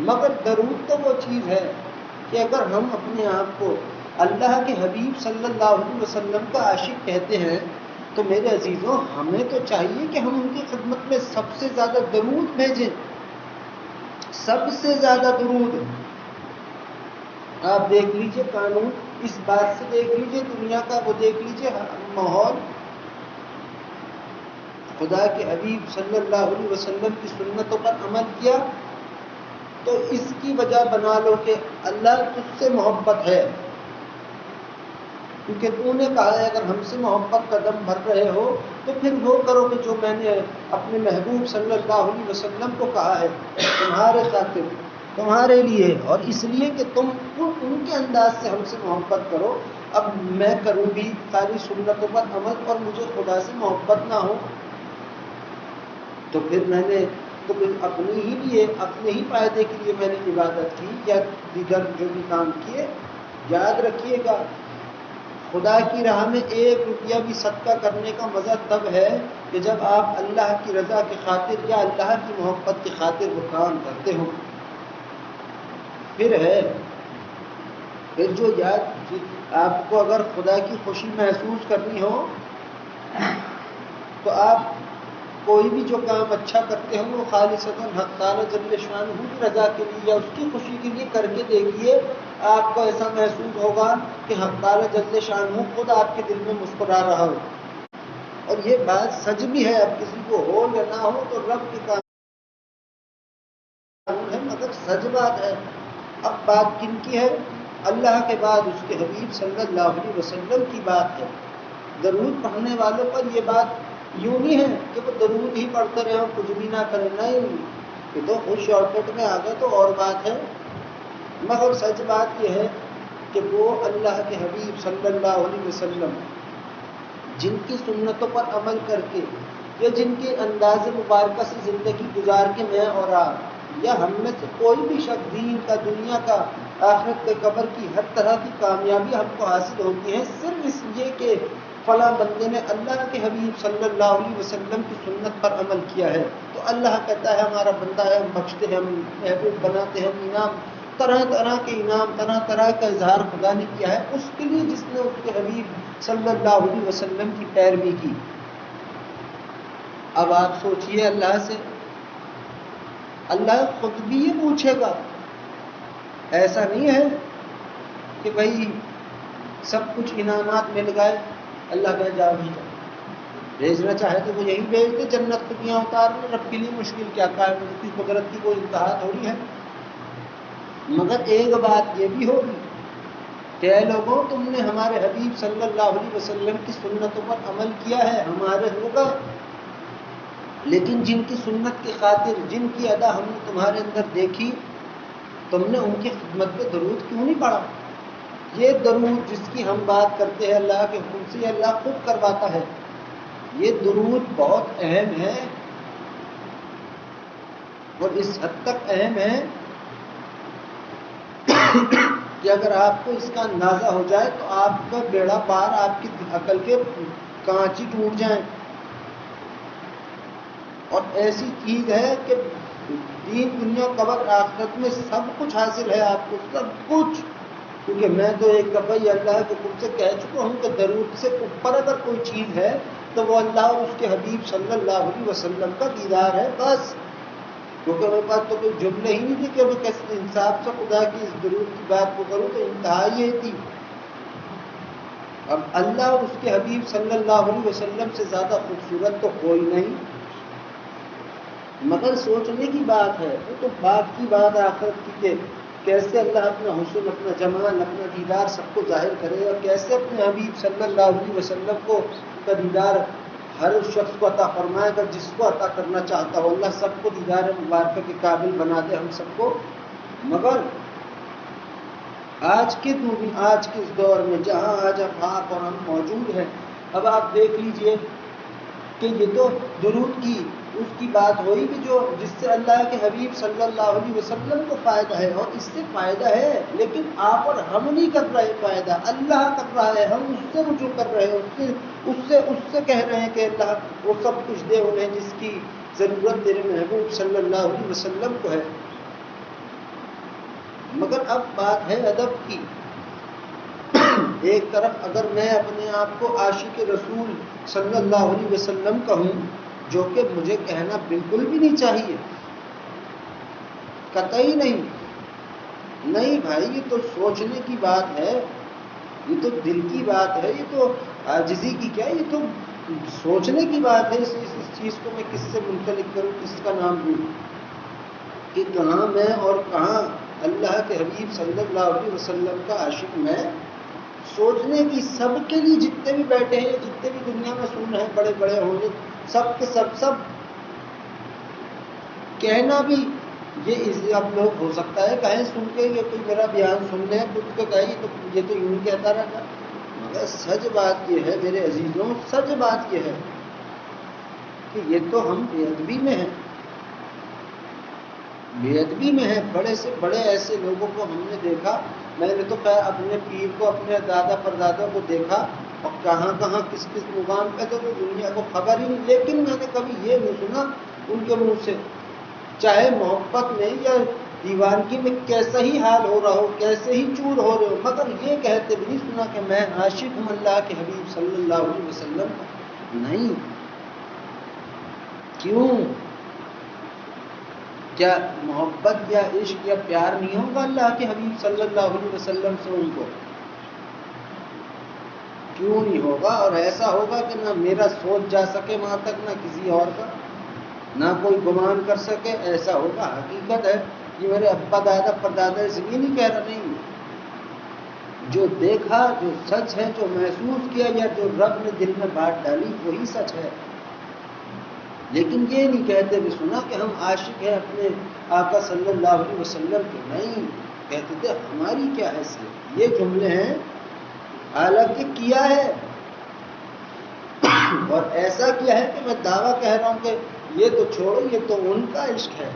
مگر درود تو وہ چیز ہے کہ اگر ہم اپنے آپ کو اللہ کے حبیب صلی اللہ علیہ وسلم کا عاشق کہتے ہیں تو میرے عزیزوں ہمیں تو چاہیے کہ ہم ان کی خدمت میں سب سے زیادہ درود بھیجیں، سب سے زیادہ درود. آپ دیکھ لیجئے قانون، اس بات سے دیکھ لیجئے دنیا کا، وہ دیکھ لیجئے ماحول. خدا کے حبیب صلی اللہ علیہ وسلم کی سنتوں پر عمل کیا تو اس کی وجہ بنا لو کہ اللہ تجھ سے محبت ہے، کیونکہ تو نے کہا ہے اگر ہم سے محبت کا دم بھر رہے ہو تو پھر وہ کرو کہ جو میں نے اپنے محبوب صلی اللہ علیہ وسلم کو کہا ہے تمہارے خاطر، تمہارے لیے، اور اس لیے کہ تم ان کے انداز سے ہم سے محبت کرو. اب میں کروں بھی ساری سنتوں پر عمل اور مجھے خدا سے محبت نہ ہو تو پھر میں نے تو پھر اپنے ہی لیے، اپنے ہی فائدے کے لیے میں نے عبادت کی یا دیگر جو بھی کام کیے. یاد رکھیے گا خدا کی راہ میں 1 روپیہ بھی صدقہ کرنے کا مزہ تب ہے کہ جب آپ اللہ کی رضا کی خاطر یا اللہ کی محبت کی خاطر وہ کام کرتے ہو. پھر ہے پھر جو یاد آپ کو اگر خدا کی خوشی محسوس کرنی ہو تو آپ کوئی بھی جو کام اچھا کرتے ہو وہ خالصتاً حق تعالی جل شانہ کی رضا کے لیے یا اس کی خوشی کے لیے کر کے دیکھیے، آپ کو ایسا محسوس ہوگا کہ حق تعالی جل شانہ خود آپ کے دل میں مسکرا رہا ہو۔ اور یہ بات سچ بھی ہے، اب کسی کو ہو یا نہ ہو تو رب کے قانون ہے، مگر سچ بات ہے۔ اب بات کن کی ہے؟ اللہ کے بعد اس کے حبیب صلی اللہ علیہ وسلم کی بات ہے۔ درود پڑھنے والوں پر یہ بات یوں نہیں ہے کہ وہ درود ہی پڑھتے رہے اور کچھ بھی نہ کریں، نہیں، یہ تو خود شارٹ کٹ میں آ گئے تو اور بات ہے، مگر سچ بات یہ ہے کہ وہ اللہ کے حبیب صلی اللہ علیہ وسلم جن کی سنتوں پر عمل کر کے یا جن کے انداز مبارکہ سے زندگی گزار کے میں اور آپ یا ہم میں سے کوئی بھی شخص دین کا، دنیا کا، آخرت کے قبر کی ہر طرح کی کامیابی ہم کو حاصل ہوتی ہے صرف اس لیے کہ فلاں بندے نے اللہ کے حبیب صلی اللہ علیہ وسلم کی سنت پر عمل کیا ہے، تو اللہ کہتا ہے ہمارا بندہ ہے، ہم بخشتے ہیں، ہم محبوب بناتے ہیں، ہم انعام، طرح طرح کے انعام، طرح طرح کا اظہار خدا نے کیا ہے اس کے لیے جس نے اس کے حبیب صلی اللہ علیہ وسلم کی پیروی کی۔ اب آپ سوچئے اللہ سے، اللہ خود بھی یہ پوچھے گا، ایسا نہیں ہے کہ بھائی سب کچھ انعامات مل گئے، اللہ کہے جاؤ بھی جاؤ، بھیجنا چاہے تو وہ یہی بھیج دے، جنت کتنیاں اتارنے، رب کے لیے مشکل کیا ہے، اس کی قدرت کی کوئی انتہا تھوڑی ہے۔ مگر ایک بات یہ بھی ہوگی کہ اے لوگوں تم نے ہمارے حبیب صلی اللہ علیہ وسلم کی سنتوں پر عمل کیا ہے، ہمارے ہوگا، لیکن جن کی سنت کی خاطر، جن کی ادا ہم نے تمہارے اندر دیکھی، تم نے ان کی خدمت پہ درود کیوں نہیں پڑھا؟ یہ درود جس کی ہم بات کرتے ہیں اللہ کے حکم سے، اللہ خود کرواتا ہے، یہ درود بہت اہم ہے، اور اس حد تک اہم ہے کہ اگر آپ کو اس کا اندازہ ہو جائے تو آپ کا بیڑا پار، آپ کی عقل کے کانچی ٹوٹ جائیں۔ اور ایسی چیز ہے کہ دین، دنیا، قبر، آخرت میں سب کچھ حاصل ہے آپ کو، سب کچھ، کیونکہ میں تو ایک دفعہ یہ اللہ کے حکم سے کہہ چکا ہوں کہ درود سے اوپر اگر کوئی چیز ہے تو وہ اللہ اور اس کے حبیب صلی اللہ علیہ وسلم کا دیدار ہے، بس۔ کیونکہ میرے پاس تو کوئی جملے ہی نہیں تھی کہ میں کیسے انصاف سے خدا کی اس درود کی بات کو کروں، تو انتہا یہ تھی۔ اب اللہ اور اس کے حبیب صلی اللہ علیہ وسلم سے زیادہ خوبصورت تو کوئی نہیں، مگر سوچنے کی بات ہے، وہ تو بات کی بات آخرت کی کہ کیسے اللہ اپنا حسن، اپنا جمال، اپنا دیدار سب کو ظاہر کرے، اور کیسے اپنے حبیب صلی اللہ علیہ وسلم کو کا دیدار ہر اس شخص کو عطا فرمائے گا جس کو عطا کرنا چاہتا ہو، اللہ سب کو دیدار مبارکہ کے قابل بنا دے ہم سب کو۔ مگر آج کے اس دور میں جہاں آج آپ اور ہم موجود ہیں، اب آپ دیکھ لیجئے کہ یہ تو درود کی اس کی بات ہوئی کہ جو جس سے اللہ کے حبیب صلی اللہ علیہ وسلم کو فائدہ ہے، اور اس سے فائدہ ہے، لیکن آپ اور ہم نہیں کر رہے فائدہ، اللہ کر رہا ہے، ہم اس سے رجوع کر رہے ہیں، اس سے کہہ رہے ہیں کہ اللہ وہ سب کچھ دے انہیں جس کی ضرورت تیرے محبوب صلی اللہ علیہ وسلم کو ہے۔ مگر اب بات ہے ادب کی۔ ایک طرف اگر میں اپنے آپ کو عاشق رسول صلی اللہ علیہ وسلم کہوں، جو کہ مجھے کہنا بالکل بھی نہیں چاہیے، قطعی نہیں بھائی، یہ تو سوچنے کی بات ہے، یہ تو دل کی بات ہے، یہ تو عاجزی کی کیا، یہ تو سوچنے کی بات ہے۔ اس چیز کو میں کس سے منسلک کروں، کس کا نام دوں کہ کہاں میں اور کہاں اللہ کے حبیب صلی اللہ علیہ وسلم کا عاشق میں۔ سوچنے کی، سب کے لیے، جتنے بھی بیٹھے ہیں، جتنے بھی دنیا میں سن رہے ہیں، بڑے بڑے ہوں گے، سب کے سب کہنا بھی یہ اب لوگ ہو سکتا ہے کہیں سن کے یہ کوئی میرا بیان سن لیں کچھ تو کہیں تو یہ تو یوں کہتا رہتا، مگر سچ بات یہ ہے میرے عزیزوں، سچ بات یہ ہے کہ یہ تو ہم بے ادبی میں ہیں، بے ادبی میں ہے۔ بڑے سے بڑے ایسے لوگوں کو ہم نے دیکھا، میں نے تو اپنے پیر کو، اپنے دادا پردادا کو دیکھا، اور کہاں کہاں کس کس مقام پہ تو دنیا کو خبر ہی نہیں، لیکن میں نے کبھی یہ نہیں سنا ان کے منہ سے، چاہے محبت میں یا دیوانگی میں کیسا ہی حال ہو رہا ہو، کیسے ہی چور ہو رہے ہو، مگر یہ کہتے بھی نہیں سنا کہ میں عاشق ہوں اللہ کے حبیب صلی اللہ علیہ وسلم کا۔ نہیں، کیوں؟ کیا محبت یا عشق یا پیار نہیں ہوگا اللہ کے حبیب صلی اللہ علیہ وسلم سے ان کو؟ کیوں نہیں ہوگا؟ اور ایسا ہوگا کہ نہ میرا سوچ جا سکے وہاں تک، نہ کسی اور کا، نہ کوئی گمان کر سکے، ایسا ہوگا۔ حقیقت ہے کہ میرے ابا دادا پردادا اس لیے نہیں کہہ رہا، نہیں، جو دیکھا، جو سچ ہے، جو محسوس کیا یا جو رب نے دل میں بات ڈالی وہی سچ ہے۔ لیکن یہ نہیں کہتے بھی سنا کہ ہم عاشق ہیں اپنے آقا صلی اللہ علیہ وسلم کے، نہیں، کہتے تھے ہماری کیا حیثیت، یہ جملے ہیں، حالانکہ کیا ہے اور ایسا کیا ہے کہ میں دعویٰ کہہ رہا ہوں کہ یہ تو چھوڑو، یہ تو ان کا عشق ہے،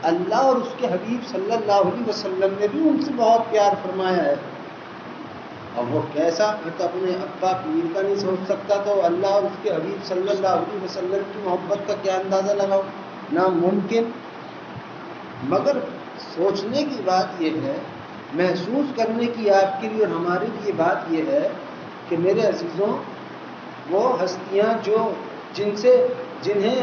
اللہ اور اس کے حبیب صلی اللہ علیہ وسلم نے بھی ان سے بہت پیار فرمایا ہے۔ اور وہ کیسا؟ یہ تو اپنے ابا پیر کا نہیں سوچ سکتا، تو اللہ اور اس کے حبیب صلی اللہ علیہ وسلم کی محبت کا کیا اندازہ لگاؤ؟ ناممکن۔ مگر سوچنے کی بات یہ ہے، محسوس کرنے کی آپ کے لیے اور ہمارے لیے بات یہ ہے کہ میرے عزیزوں، وہ ہستیاں جو جنہیں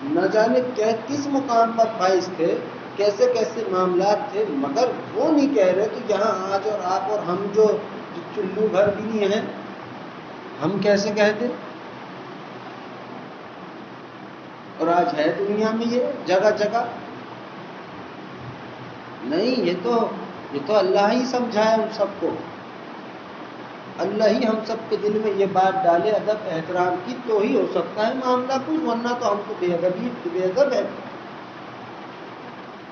نہ جانے کس مقام پر فائز تھے، کیسے کیسے معاملات تھے، مگر وہ نہیں کہہ رہے، تو یہاں آج اور آپ اور ہم جو چلو بھر بھی نہیں ہیں، ہم کیسے کہتے؟ اور آج ہے دنیا میں یہ جگہ جگہ، نہیں، یہ تو اللہ ہی سمجھائے ان سب کو، اللہ ہی ہم سب کے دل میں یہ بات ڈالے ادب احترام کی، تو ہی ہو سکتا ہے معاملہ کچھ، ورنہ تو ہم تو بے ادب ہے۔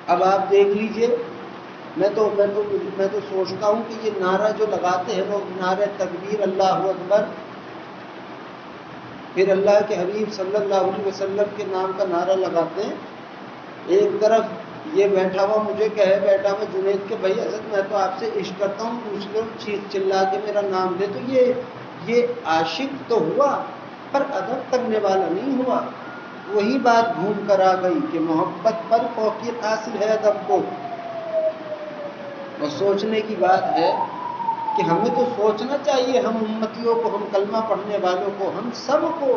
اب آپ دیکھ لیجئے، میں تو سوچتا ہوں کہ یہ نعرہ جو لگاتے ہیں وہ نعرہ تکبیر، اللہ اکبر، پھر اللہ کے حبیب صلی اللہ علیہ وسلم کے نام کا نعرہ لگاتے ہیں، ایک طرف یہ بیٹھا ہوا مجھے کہے، بیٹھا ہوا جنید کہ بھائی حضرت میں تو آپ سے عشق کرتا ہوں، دوسرے چیز چلا کے میرا نام دے، تو یہ عاشق تو ہوا پر ادب کرنے والا نہیں ہوا۔ وہی بات گھوم کر آ گئی کہ محبت پر فوقیت حاصل ہے ادب کو۔ اور سوچنے کی بات ہے کہ ہمیں تو سوچنا چاہیے، ہم امتیوں کو، ہم کلمہ پڑھنے والوں کو، ہم سب کو،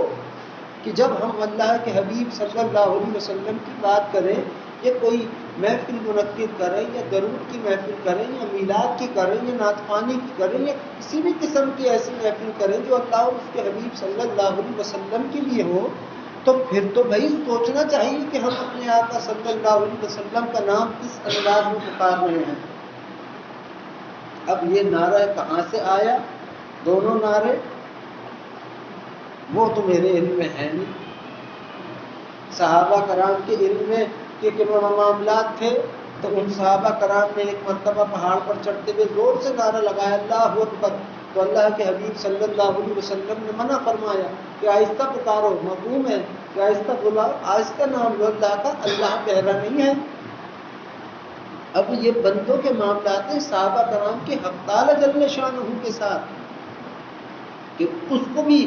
کہ جب ہم اللہ کے حبیب صلی اللہ علیہ وسلم کی بات کریں، یا کوئی محفل منعقد کریں، یا درود کی محفل کریں، یا میلاد کی کریں، یا نعت خوانی کی کریں، یا کسی بھی قسم کی ایسی محفل کریں جو اللہ اور اس کے حبیب صلی اللہ علیہ وسلم کے لیے ہو، تو پھر تو بھائی سوچنا چاہیے کہ ہم اپنے آقا صلی اللہ علیہ وسلم کا نام کس انداز میں پکار رہے ہیں۔ اب یہ نعرہ کہاں سے آیا؟ دونوں نعرے وہ تو میرے علم میں ہے نہیں، صحابہ کرام کے علم میں کہ معاملات تھے، تو ان صحابہ کرام نے ایک مرتبہ پہاڑ پر چڑھتے ہوئے زور سے نعرہ لگایا اللہ اکبر، تو اللہ کے حبیب صلی اللہ علیہ وسلم نے منع فرمایا کہ آہستہ پکارو، مفہوم ہے کہ آہستہ بلاؤ، آہستہ نام لو اللہ کا، اللہ بہرا نہیں ہے۔ اب یہ بندوں کے معاملات ہیں صحابہ کرام کے حق تعالی جل شانہ کے ساتھ، کہ اس کو بھی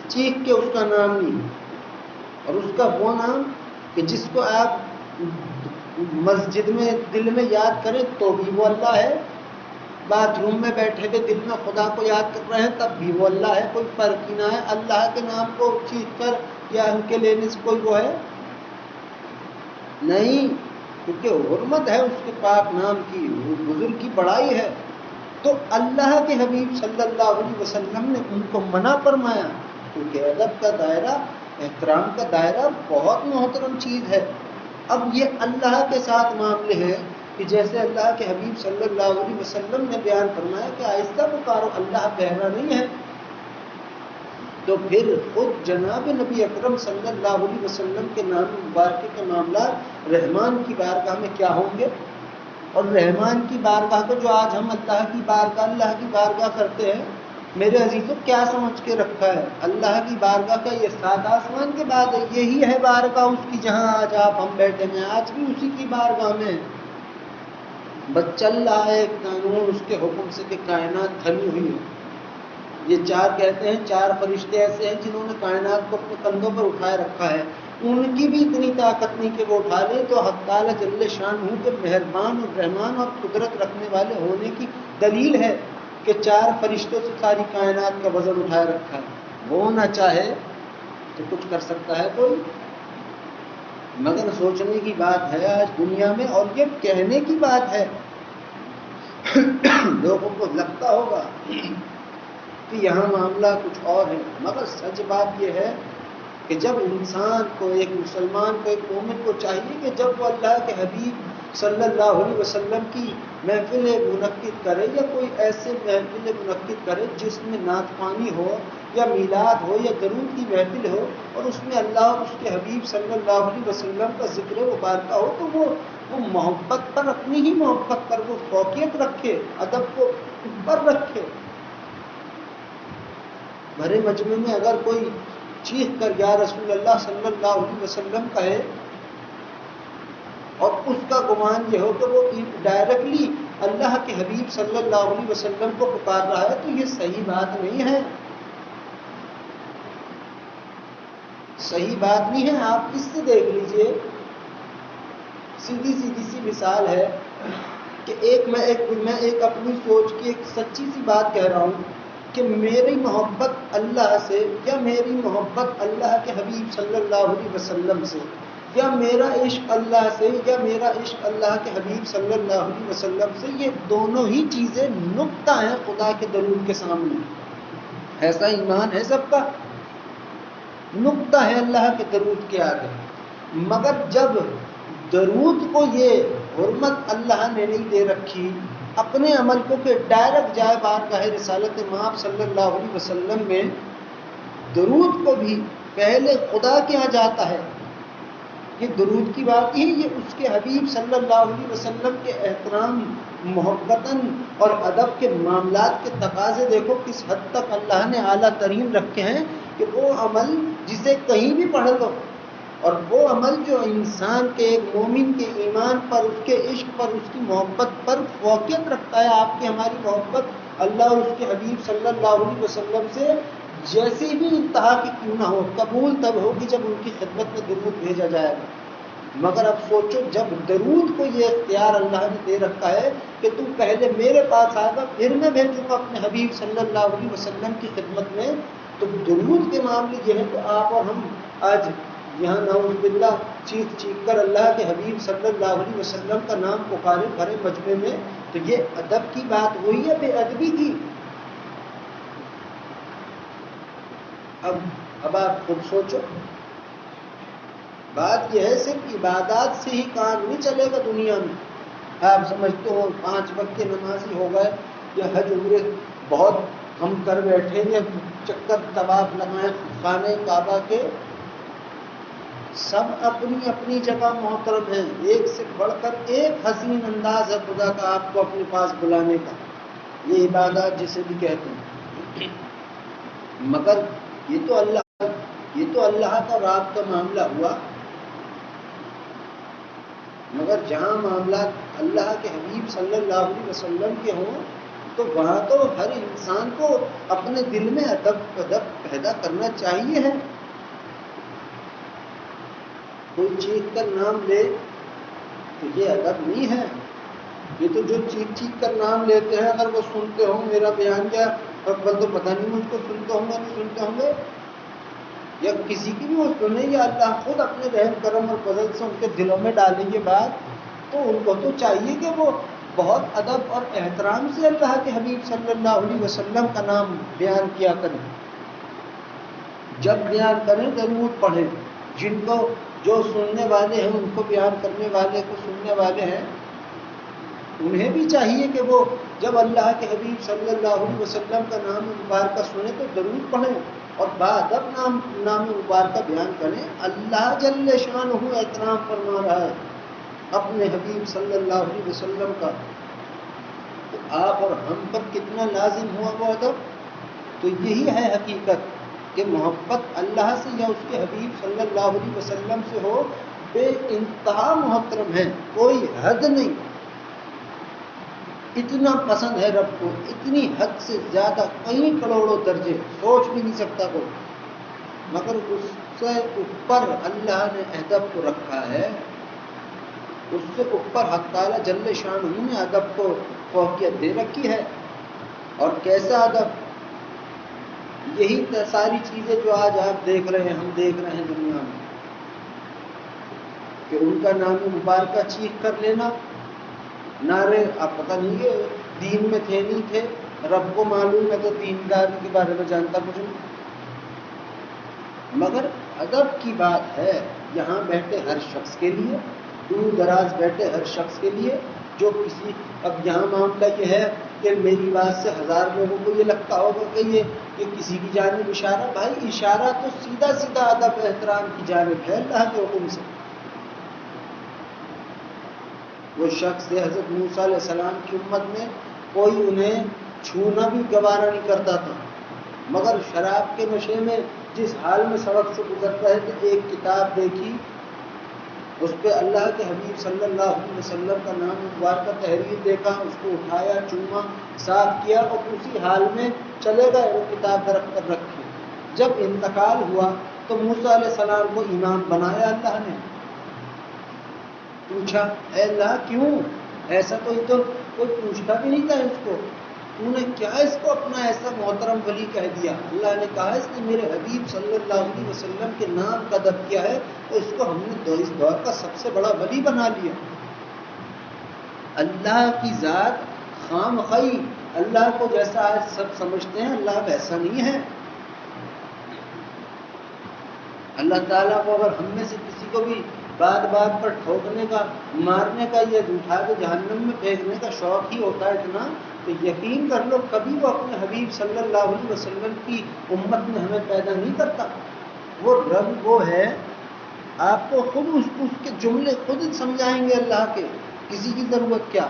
چیخ کے اس کا نام نہیں، اور اس کا وہ نام کہ جس کو آپ مسجد میں دل میں یاد کریں تو بھی وہ اللہ ہے، باتھ روم میں بیٹھے ہوئے دل میں خدا کو یاد کر رہے ہیں تب بھی وہ اللہ ہے، کوئی فرق ہی نہ ہے۔ اللہ کے نام کو چیخ کر یا ان کے لینے سے کوئی وہ ہے نہیں، کیونکہ حرمت ہے اس کے پاک نام کی، بزرگ کی بڑائی ہے۔ تو اللہ کے حبیب صلی اللہ علیہ وسلم نے ان کو منع فرمایا، کیونکہ ادب کا دائرہ، احترام کا دائرہ بہت محترم چیز ہے۔ اب یہ اللہ کے ساتھ معاملے ہیں کہ جیسے اللہ کے حبیب صلی اللہ علیہ وسلم نے بیان فرمایا کہ آہستہ پکارو، اللہ بہرا نہیں ہے، تو پھر خود جناب نبی اکرم صلی اللہ علیہ وسلم کے نام مبارک کے معاملات رحمان کی بارگاہ میں کیا ہوں گے؟ اور رحمان کی بارگاہ کو جو آج ہم اللہ کی بارگاہ کرتے ہیں، میرے عزیزوں کیا سمجھ کے رکھا ہے؟ اللہ کی بارگاہ کا یہ سات آسمان کے بعد ہے، یہی ہے بارگاہ اس کی جہاں آج آپ ہم بیٹھے ہیں، آج بھی اسی کی بارگاہ میں بس چل رہا ہے قانون اس کے حکم سے کہ کائنات تھمی ہوئی ہے۔ یہ چار کہتے ہیں چار فرشتے ایسے ہیں جنہوں نے کائنات کو اپنے کندھوں پر اٹھائے رکھا ہے، ان کی بھی اتنی طاقت نہیں کہ وہ اٹھا لے، تو حق تعالیٰ جل شان کے مہربان اور رحمان اور قدرت رکھنے والے ہونے کی دلیل ہے کہ چار فرشتوں سے ساری کائنات کا وزن اٹھائے رکھا ہے۔ وہ نہ چاہے تو کچھ کر سکتا ہے کوئی؟ مگر سوچنے کی بات ہے آج دنیا میں، اور یہ کہنے کی بات ہے۔ لوگوں کو لگتا ہوگا کہ یہاں معاملہ کچھ اور ہے، مگر سچ بات یہ ہے کہ جب انسان کو، ایک مسلمان کو، ایک مومن کو چاہیے کہ جب وہ اللہ کے حبیب صلی اللہ علیہ وسلم کی محفل منعقد کرے یا کوئی ایسے محفل منعقد کرے جس میں نعت خوانی ہو یا میلاد ہو یا درود کی محفل ہو، اور اس میں اللہ اور اس کے حبیب صلی اللہ علیہ وسلم کا ذکر مبارکہ ہو، تو وہ محبت پر، اپنی ہی محبت پر وہ فوقیت رکھے، ادب کو اوپر رکھے۔ بھرے مجمع میں اگر کوئی چیخ کر یا رسول اللہ صلی اللہ علیہ وسلم کہے اور اس کا گمان یہ ہو کہ وہ ڈائریکٹلی اللہ کے حبیب صلی اللہ علیہ وسلم کو پکار رہا ہے، تو یہ صحیح بات نہیں ہے، صحیح بات نہیں ہے۔ آپ اس سے دیکھ لیجئے، سیدھی سی مثال ہے کہ میں ایک اپنی سوچ کی ایک سچی سی بات کہہ رہا ہوں کہ میری محبت اللہ سے، یا میری محبت اللہ کے حبیب صلی اللہ علیہ وسلم سے، یا میرا عشق اللہ سے، یا میرا عشق اللہ کے حبیب صلی اللہ علیہ وسلم سے، یہ دونوں ہی چیزیں نقطہ ہیں خدا کے درود کے سامنے۔ ایسا ایمان ہے سب کا، نقطہ ہے اللہ کے درود کے آگے۔ مگر جب درود کو یہ حرمت اللہ نے نہیں دے رکھی اپنے عمل کو کہ ڈائریکٹ جائے بارگاہ رسالت مآب صلی اللہ علیہ وسلم میں، درود کو بھی پہلے خدا کے ہاں جاتا ہے۔ یہ درود کی بات ہی، یہ اس کے حبیب صلی اللہ علیہ وسلم کے احترام، محبتاً اور ادب کے معاملات کے تقاضے دیکھو کس حد تک اللہ نے اعلیٰ ترین رکھے ہیں کہ وہ عمل جسے کہیں بھی پڑھ لو، اور وہ عمل جو انسان کے، ایک مومن کے ایمان پر، اس کے عشق پر، اس کی محبت پر فوقیت رکھتا ہے۔ آپ کی ہماری محبت اللہ اور اس کے حبیب صلی اللہ علیہ وسلم سے جیسی بھی انتہا کی کیوں نہ ہو، قبول تب ہوگی جب ان کی خدمت میں درود بھیجا جائے گا۔ مگر اب سوچو، جب درود کو یہ اختیار اللہ نے دے رکھا ہے کہ تم پہلے میرے پاس آئے گا پھر میں بھیجوں گا اپنے حبیب صلی اللہ علیہ وسلم کی خدمت میں، تو درود کے معاملے یہ ہے کہ آپ اور ہم آج یہاں نعوذ باللہ چیخ کر اللہ کے حبیب صلی اللہ علیہ وسلم کا نام پکارے بھرے مجمع میں، تو یہ ادب کی بات ہوئی ہے، بے ادبی کی؟ اب آپ خود سوچو، بات یہ ہے صرف عبادات سے ہی کام نہیں چلے گا دنیا میں۔ آپ سمجھتے ہو 5 وقت کے نمازی ہو گئے یا حج عمرے بہت ہم کر بیٹھے یا چکر طواف لگائیں خانہ کعبہ کے، سب اپنی اپنی جگہ محترم ہیں، ایک سے بڑھ کر ایک حسین انداز ہے خدا کا آپ کو اپنے پاس بلانے کا، یہ عبادات جسے بھی کہتے ہیں۔ مگر یہ تو اللہ کا اور آپ کا معاملہ ہوا، مگر جہاں معاملات اللہ کے حبیب صلی اللہ علیہ وسلم کے ہوں تو وہاں تو ہر انسان کو اپنے دل میں ادب پیدا کرنا چاہیے ہے۔ کوئی چیخ کر نام لے تو یہ ادب نہیں ہے۔ یہ تو جو چیخ کر نام لیتے ہیں، اگر وہ سنتے ہوں میرا بیان کیا اکبر تو پتہ نہیں مجھ کو سنتے ہوں گے نہیں سنتے ہوں گے، یا کسی کی بھی وہ سنیں، یا اللہ خود اپنے رحم کرم اور فضل سے ان کے دلوں میں ڈالیں گے بات، تو ان کو تو چاہیے کہ وہ بہت ادب اور احترام سے اللہ کے حبیب صلی اللہ علیہ وسلم کا نام بیان کیا کریں۔ جب بیان کریں درود پڑھیں، جن کو جو سننے والے ہیں ان کو بیان کرنے والے کو سننے والے ہیں، انہیں بھی چاہیے کہ وہ جب اللہ کے حبیب صلی اللہ علیہ وسلم کا نام مبارکہ سنیں تو درود پڑھیں اور بادب نام مبارکہ بیان کریں۔ اللہ جل شانہ احترام فرما رہا ہے اپنے حبیب صلی اللہ علیہ وسلم کا، تو آپ اور ہم پر کتنا لازم ہوا وہ ادب۔ تو یہی ہے حقیقت کہ محبت اللہ سے یا اس کے حبیب صلی اللہ علیہ وسلم سے ہو، بے انتہا محترم ہے، کوئی حد نہیں۔ اتنا پسند ہے رب کو، اتنی حد سے زیادہ، کئی کروڑوں درجے، سوچ بھی نہیں سکتا کوئی، مگر اس سے اوپر اللہ نے ادب کو رکھا ہے، اس سے اوپر حق تعالیٰ جل شانہ نے ادب کو فوقیت دے رکھی ہے۔ اور کیسا ادب؟ یہی ساری چیزیں جو آج آپ دیکھ رہے ہیں، ہم دیکھ رہے ہیں دنیا میں، کہ ان کا نام مبارکہ چیخ کر لینا، نعرے، آپ پتہ نہیں کہ دین میں تھے نہیں تھے، رب کو معلوم ہے، تو دینداری کے بارے میں جانتا کچھ نہیں، مگر ادب کی بات ہے یہاں بیٹھے ہر شخص کے لیے، دور دراز بیٹھے ہر شخص کے لیے، جو کسی، اب یہاں معاملہ یہ ہے کہ میری بات سے 1000 لوگوں کو یہ لگتا ہوگا کہ یہ کسی کی جانب اشارہ، بھائی اشارہ تو سیدھا سیدھا ادب احترام کی جانب ہے اللہ کے حکم سے۔ وہ شخص حضرت موسیٰ علیہ السلام کی امت میں کوئی انہیں چھونا بھی گوارا نہیں کرتا تھا، مگر شراب کے نشے میں جس حال میں سڑک سے گزرتا ہے کہ ایک کتاب دیکھی، اس پہ اللہ کے حبیب صلی اللہ علیہ وسلم کا نام مبارکہ تحریر دیکھا، اس کو اٹھایا، چوما، صاف کیا، اور اسی حال میں چلے گئے، وہ کتاب درخت پر رکھی۔ جب انتقال ہوا تو موسیٰ علیہ السلام کو امام بنایا اللہ نے۔ پوچھا، اے اللہ کیوں؟ ایسا تو کوئی پوچھتا بھی نہیں تھا اس کو، تو نے کیا اس کو اپنا ایسا محترم ولی کہہ دیا؟ اللہ نے کہا اس نے میرے حبیب صلی اللہ علیہ وسلم کے نام کا ادب کیا ہے، تو اس کو ہم نے اس دور کا سب سے بڑا ولی بنا لیا۔ اللہ کی ذات خام خواہی، اللہ کو جیسا آج سب سمجھتے ہیں اللہ ویسا نہیں ہے۔ اللہ تعالیٰ کو اگر ہم میں سے کسی کو بھی بات بات پر ٹھوکنے کا، مارنے کا، یا اٹھا کے جہنم میں پھینکنے کا شوق ہی ہوتا ہے اتنا، تو یقین کر لو کبھی وہ اپنے حبیب صلی اللہ علیہ وسلم کی امت میں ہمیں پیدا نہیں کرتا۔ وہ رب وہ ہے، آپ کو خود اس کے جملے خود سمجھائیں گے اللہ کے، کسی کی ضرورت کیا؟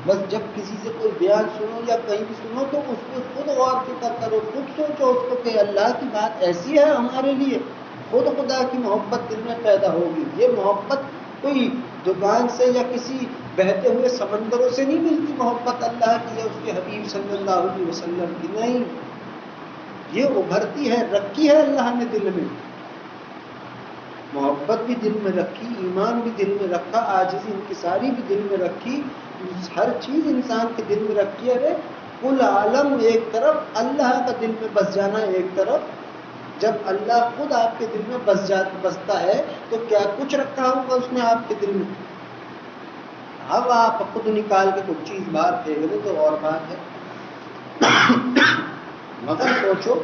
بس جب کسی سے کوئی بیان سنو یا کہیں بھی سنو تو اس پہ خود غور فکر کرو، خود سوچو اس کو کہ اللہ کی بات ایسی ہے ہمارے لیے، خود خدا کی محبت دل میں پیدا ہوگی۔ یہ محبت کوئی دکان سے یا کسی بہتے ہوئے سمندروں سے نہیں ملتی، محبت اللہ کی یا اس کے حبیب صلی اللہ علیہ وسلم کی نہیں، یہ ابھرتی ہے، رکھی ہے اللہ نے دل میں، محبت بھی دل میں رکھی، ایمان بھی دل میں رکھا، عاجزی انکساری بھی دل میں رکھی، ہر چیز انسان کے دل میں رکھی ہے۔ کل عالم ایک طرف، اللہ کا دل میں بس جانا ایک طرف۔ جب اللہ خود آپ کے دل میں بستا ہے تو کیا کچھ رکھا ہوگا اس نے آپ کے دل میں؟ اب آپ خود نکال کے کچھ چیز باہر پھینک دیں تو اور بات ہے، مگر سوچو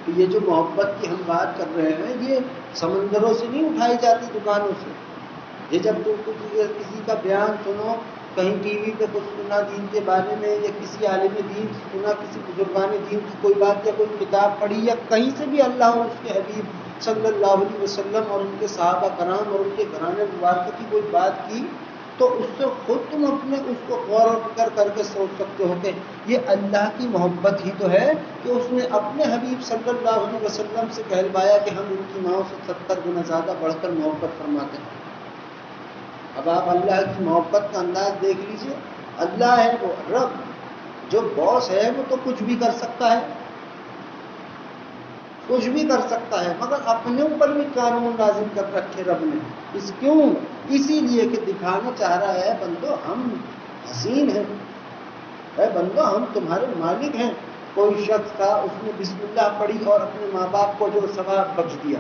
کہ یہ جو محبت کی ہم بات کر رہے ہیں یہ سمندروں سے نہیں اٹھائی جاتی، دکانوں سے۔ یہ جب تم کسی کا بیان سنو، کہیں ٹی وی پہ کچھ سنا دین کے بارے میں، یا کسی عالم دین سنا، کسی بزرگان دین کی کوئی بات یا کوئی کتاب پڑھی، یا کہیں سے بھی اللہ اور اس کے حبیب صلی اللہ علیہ وسلم اور ان کے صحابہ کرام اور ان کے گھرانے مبارکہ کی کوئی بات کی، تو اس سے خود تم اپنے اس کو غور و فکر کر کے سوچ سکتے ہو کہ یہ اللہ کی محبت ہی تو ہے کہ اس نے اپنے حبیب صلی اللہ علیہ وسلم سے کہلوایا کہ ہم ان کی ماؤں سے 70 گنا زیادہ بڑھ کر محبت فرماتے ہیں۔ اب آپ اللہ کی محبت کا انداز دیکھ لیجئے، اللہ ہے وہ رب، جو باس ہے وہ تو کچھ بھی کر سکتا ہے، کچھ بھی کر سکتا ہے، مگر اپنے اوپر بھی قانون لازم کر رکھے رب نے۔ کیوں؟ اسی لیے کہ دکھانا چاہ رہا ہے بندو ہم حسین ہیں، اے بندو ہم تمہارے مالک ہیں۔ کوئی شخص تھا، اس نے بسم اللہ پڑھی اور اپنے ماں باپ کو جو ثواب بخش دیا۔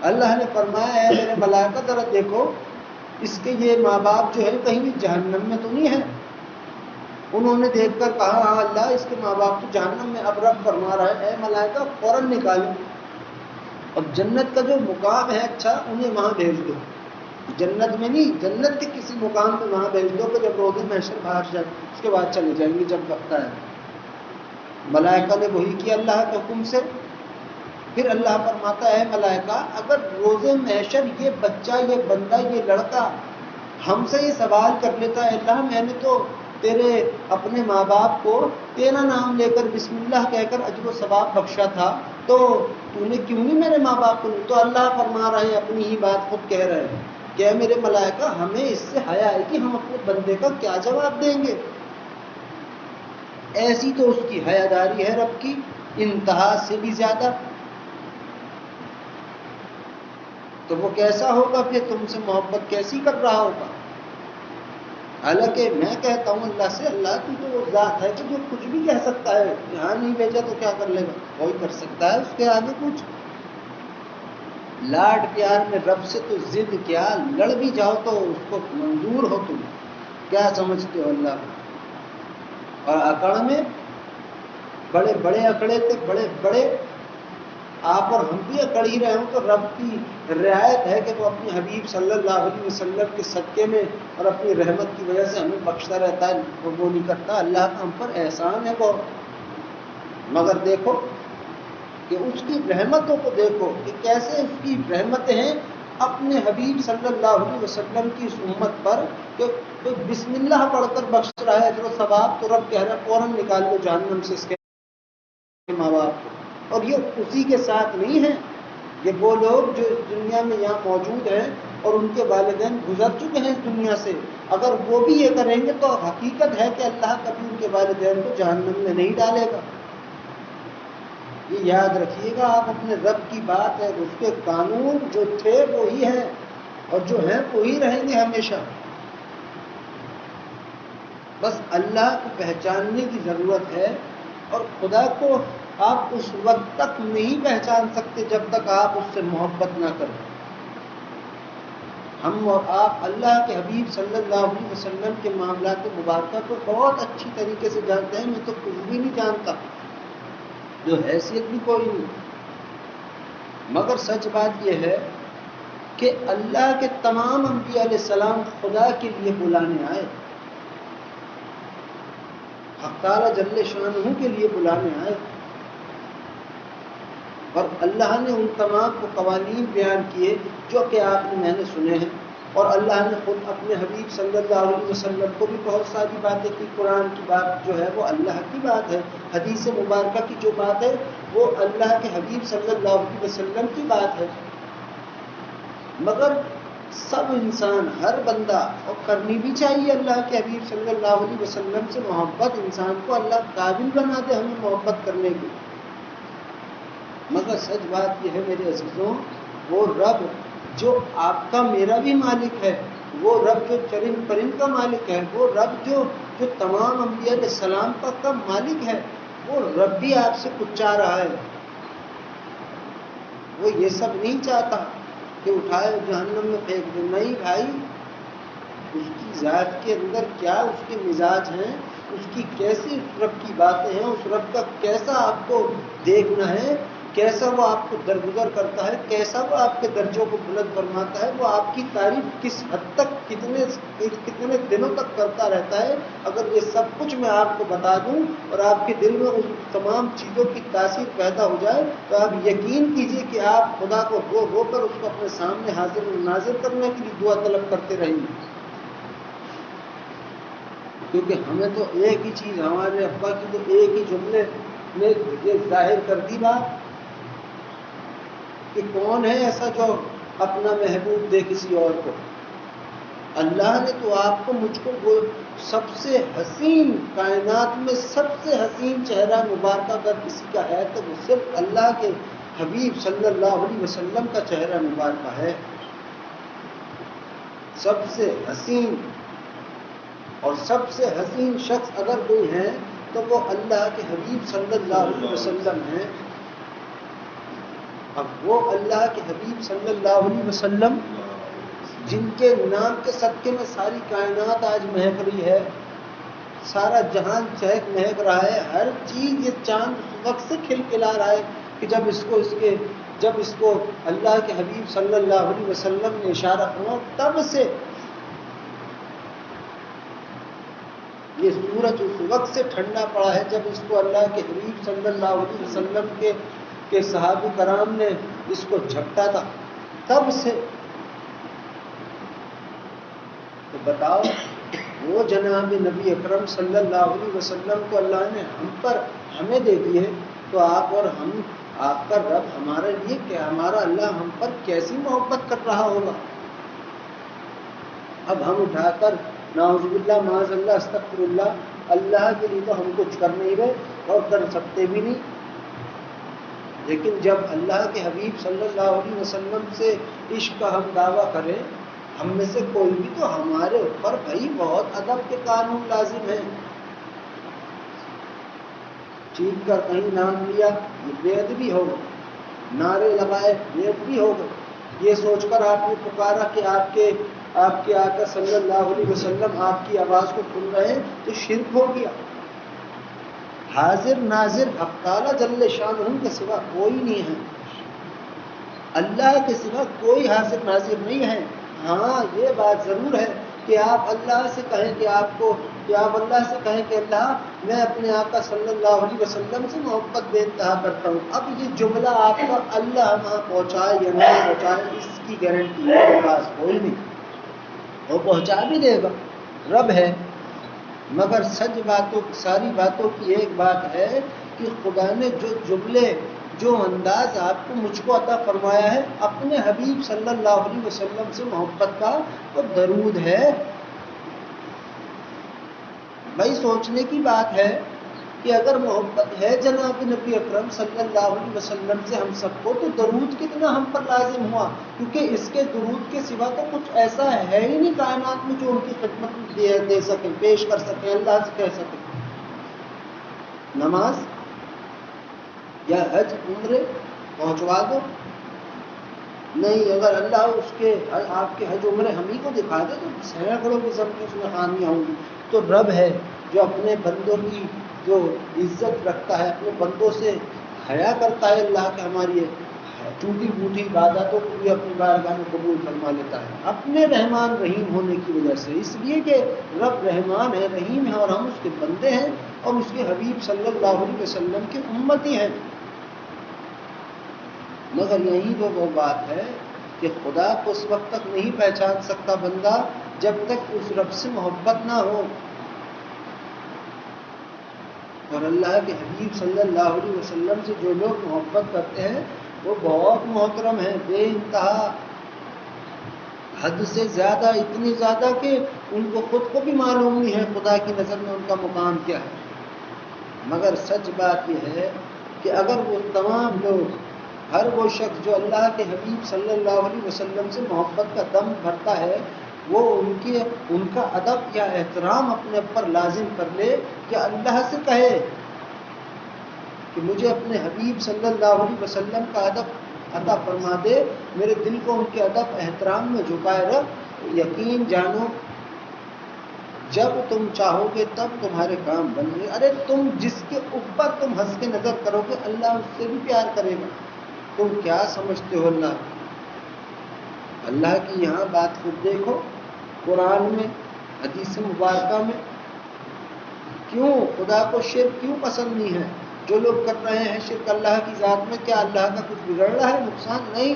اللہ نے فرمایا ہے میرے ملائکہ ذرا دیکھو اس کے یہ ماں باپ جو ہے کہیں بھی جہنم میں تو نہیں ہے؟ انہوں نے دیکھ کر کہا ہاں اللہ اس کے ماں باپ تو جہنم میں۔ اب رب فرما رہا ہے اے ملائکہ فوراً نکالو، اب جنت کا جو مقام ہے اچھا انہیں وہاں بھیج دو، جنت میں نہیں، جنت کے کسی مقام پہ وہاں بھیج دو کہ جب روز محشر باہر جائے اس کے بعد چلے جائیں گے جب وقت آئے۔ ملائکہ نے وہی کیا اللہ کے حکم سے۔ پھر اللہ فرماتا ہے ملائکہ اگر روز محشر یہ بچہ، یہ بندہ، یہ لڑکا ہم سے یہ سوال کر لیتا ہے اللہ میں نے تو تیرے اپنے ماں باپ کو تیرا نام لے کر بسم اللہ کہہ کر اجر و ثواب بخشا تھا، تو نے کیوں نہیں میرے ماں باپ کو؟ تو اللہ فرما رہے ہیں اپنی ہی بات خود کہہ رہے ہیں کہ میرے ملائکہ ہمیں اس سے حیا ہے کہ ہم اپنے بندے کا کیا جواب دیں گے. ایسی تو اس کی حیاداری ہے رب کی انتہا سے بھی زیادہ. تو وہ کیسا ہوگا پھر تم سے محبت کیسی کر رہا ہوگا. حالانکہ میں کہتا ہوں اللہ سے, اللہ کی تو وہ ذات ہے کہ جو کچھ بھی کہہ سکتا ہے. یہاں نہیں بھیجا تو کیا کر لے گا, وہی کر سکتا ہے, اس کے آگے کچھ. لاڈ پیار میں رب سے تو ضد کیا, لڑ بھی جاؤ تو اس کو منظور ہو. تم کیا سمجھتے ہو اللہ کو. اور اکڑ میں بڑے بڑے اکڑے تھے, بڑے بڑے. آپ اور ہم بھی اکڑ ہی رہے ہوں تو رب کی رعایت ہے کہ وہ اپنے حبیب صلی اللہ علیہ وسلم کے صدقے میں اور اپنی رحمت کی وجہ سے ہمیں بخشتا رہتا ہے, وہ نہیں کرتا. اللہ کا ہم پر احسان ہے بہت. مگر دیکھو کہ اس کی رحمتوں کو دیکھو کہ کیسے اس کی رحمتیں ہیں اپنے حبیب صلی اللہ علیہ وسلم کی اس امت پر, کہ بسم اللہ پڑھ کر بخش رہا ہے اجر و ثواب, تو رب کہہ رہا ہے فوراً نکال لو جہنم سے اس کے ماں باپ کو. اور یہ اسی کے ساتھ نہیں ہے, یہ وہ لوگ جو اس دنیا میں یہاں موجود ہیں اور ان کے والدین گزر چکے ہیں اس دنیا سے, اگر وہ بھی یہ کریں گے تو حقیقت ہے کہ اللہ کبھی ان کے والدین کو جہنم میں نہیں ڈالے گا. یہ یاد رکھیے گا آپ, اپنے رب کی بات ہے, اس کے قانون جو تھے وہی ہیں اور جو ہیں وہی رہیں گے ہمیشہ. بس اللہ کو پہچاننے کی ضرورت ہے, اور خدا کو آپ اس وقت تک نہیں پہچان سکتے جب تک آپ اس سے محبت نہ کریں. ہم اور آپ اللہ کے حبیب صلی اللہ علیہ وسلم کے معاملات مبارکہ کو بہت اچھی طریقے سے جانتے ہیں. میں تو کچھ بھی نہیں جانتا, جو حیثیت بھی کوئی نہیں. مگر سچ بات یہ ہے کہ اللہ کے تمام انبیاء علیہ السلام خدا کے لیے بلانے آئے, حق تعالی جل شانہ کے لیے بلانے آئے, اور اللہ نے ان تمام کو قوانین بیان کیے جو کہ آپ نے میں نے سنے ہیں. اور اللہ نے خود اپنے حبیب صلی اللہ علیہ وسلم کو بھی بہت ساری باتیں کی. قرآن کی بات جو ہے وہ اللہ کی بات ہے, حدیث مبارکہ کی جو بات ہے وہ اللہ کے حبیب صلی اللہ علیہ وسلم کی بات ہے. مگر سب انسان, ہر بندہ, اور کرنی بھی چاہیے اللہ کے حبیب صلی اللہ علیہ وسلم سے محبت. انسان کو اللہ قابل بنا دے ہمیں محبت کرنے کی. مگر سچ بات یہ ہے میرے عزیزوں, وہ رب جو آپ کا میرا بھی مالک ہے, وہ رب جو چرند پرند کا مالک ہے, وہ رب جو تمام انبیاء علیہ السلام کا مالک ہے, وہ رب بھی آپ سے کچھ چاہ رہا ہے. وہ یہ سب نہیں چاہتا کہ اٹھائے جہنم میں پھینک دے. نہیں بھائی, اس کی ذات کے اندر کیا اس کے مزاج ہیں, اس کی کیسی اس رب کی باتیں ہیں, اس رب کا کیسا آپ کو دیکھنا ہے, کیسا وہ آپ کو درگزر کرتا ہے, کیسا وہ آپ کے درجوں کو بلند فرماتا ہے, وہ آپ کی تعریف کس حد تک کتنے دنوں تک کرتا رہتا ہے. اگر یہ سب کچھ میں آپ کو بتا دوں اور آپ کے دل میں اس تمام چیزوں کی تاثیر پیدا ہو جائے تو آپ یقین کیجئے کہ آپ خدا کو رو رو کر اس کو اپنے سامنے حاضر و ناظر کرنے کے لیے دعا طلب کرتے رہیں گے. کیونکہ ہمیں تو ایک ہی چیز, ہمارے ابا کی تو ایک ہی جملے میں یہ ظاہر کر دی بات کہ کون ہے ایسا جو اپنا محبوب دے کسی اور کو. اللہ نے تو آپ کو مجھ کو وہ سب سے حسین, کائنات میں سب سے حسین چہرہ مبارکہ اگر کسی کا ہے تو وہ صرف اللہ کے حبیب صلی اللہ علیہ وسلم کا چہرہ مبارکہ ہے. سب سے حسین, اور سب سے حسین شخص اگر کوئی ہے تو وہ اللہ کے حبیب صلی اللہ علیہ وسلم ہیں. اب وہ اللہ کے حبیب صلی اللہ علیہ وسلم جن کے نام کے صدقے میں ساری کائنات آج مہک رہی ہے, سارا جہان چہک مہک رہا ہے, ہر چیز یہ چاند اس وقت سے کھلکھلا رہا ہے کہ جب اس کو اللہ کے حبیب صلی اللہ علیہ وسلم نے اشارہ فرمایا, تب سے یہ سورج اس وقت سے ٹھنڈا پڑا ہے جب اس کو اللہ کے حبیب صلی اللہ علیہ وسلم کے صحابہ کرام نے اس کو جھپٹا تھا, تب سے. تو بتاؤ, وہ جناب نبی اکرم صلی اللہ علیہ وسلم کو اللہ نے ہمیں دے دیے, تو آپ اور ہم, آپ کا رب ہمارے لیے کیا, ہمارا اللہ ہم پر کیسی محبت کر رہا ہوگا. اب ہم اٹھا کر نعوذ باللہ معاذ اللہ استغفر اللہ کے لیے تو ہم کچھ کر نہیں رہے اور کر سکتے بھی نہیں، لیکن جب اللہ کے حبیب صلی اللہ علیہ وسلم سے عشق کا ہم دعویٰ کریں، ہم میں سے کوئی بھی تو ہمارے اوپر بھائی بہت ادب کے قانون لازم ہیں. چیخ کر کہیں نام لیا یہ بے ادبی ہو گئی، نعرے لگائے بے ادبی ہو گئی، یہ سوچ کر آپ نے پکارا کہ آپ کے آقا صلی اللہ علیہ وسلم آپ کی آواز کو سن رہے ہیں تو شرک ہو گیا. حاضر ناظر حق تعالی جل شانہ کے سوا کوئی نہیں ہے، اللہ کے سوا کوئی حاضر ناظر نہیں ہے. ہاں یہ بات ضرور ہے کہ آپ اللہ سے کہیں کہ آپ اللہ سے کہیں کہ اللہ میں اپنے آقا صلی اللہ علیہ وسلم سے محبت بے انتہا کرتا ہوں. اب یہ جملہ آپ کا اللہ وہاں پہنچائے یا نہ پہنچائے اس کی گارنٹی میرے پاس کوئی نہیں، وہ پہنچا بھی دے گا، رب ہے. مگر ساری باتوں کی ایک بات ہے کہ خدا نے جو جملے جو انداز آپ کو مجھ کو عطا فرمایا ہے اپنے حبیب صلی اللہ علیہ وسلم سے محبت کا، وہ درود ہے. بھائی سوچنے کی بات ہے کہ اگر محبت ہے جناب نبی اکرم صلی اللہ علیہ وسلم سے ہم سب کو، تو درود کتنا ہم پر لازم ہوا، کیونکہ اس کے درود کے سوا تو کچھ ایسا ہے ہی نہیں کائنات میں جو ان کی خدمت دے سکیں، پیش کر سکیں، اللہ سے کہہ سکیں. نماز یا حج عمرے پہنچوا دو، نہیں اگر اللہ اس کے آپ کے حج عمرے ہم ہی کو دکھا دے تو سینکڑوں قسم کی اس میں خامیاں ہوں گی. تو رب ہے جو اپنے بندوں کی جو عزت رکھتا ہے، اپنے بندوں سے حیا کرتا ہے. اللہ کے ہماری ٹوٹی پھوٹی عبادتوں کو بھی اپنی بارگاہ میں قبول فرما لیتا ہے اپنے رحمان رحیم ہونے کی وجہ سے، اس لیے کہ رب رحمان ہے رحیم ہے اور ہم اس کے بندے ہیں اور اس کے حبیب صلی اللہ علیہ وسلم کی امتی ہیں. مگر یہی تو وہ بات ہے کہ خدا کو اس وقت تک نہیں پہچان سکتا بندہ جب تک اس رب سے محبت نہ ہو. اور اللہ کے حبیب صلی اللہ علیہ وسلم سے جو لوگ محبت کرتے ہیں وہ بہت محترم ہیں، بے انتہا، حد سے زیادہ، اتنی زیادہ کہ ان کو خود کو بھی معلوم نہیں ہے خدا کی نظر میں ان کا مقام کیا ہے. مگر سچ بات یہ ہے کہ اگر وہ تمام لوگ، ہر وہ شخص جو اللہ کے حبیب صلی اللہ علیہ وسلم سے محبت کا دم بھرتا ہے، وہ ان کا ادب یا احترام اپنے پر لازم کر لے کہ اللہ سے کہے کہ مجھے اپنے حبیب صلی اللہ علیہ وسلم کا ادب عطا فرما دے، میرے دل کو ان کے ادب احترام میں جھکائے رکھ. یقین جانو جب تم چاہو گے تب تمہارے کام بن گے. ارے تم جس کے اوپر تم ہنس کے نظر کرو گے اللہ اس سے بھی پیار کرے گا. تم کیا سمجھتے ہو اللہ کی یہاں بات خود دیکھو قرآن میں، حدیث مبارکہ میں. کیوں خدا کو شرک کیوں پسند نہیں ہے؟ جو لوگ کر رہے ہیں شرک اللہ کی ذات میں، کیا اللہ کا کچھ بگڑ رہا ہے؟ نقصان نہیں.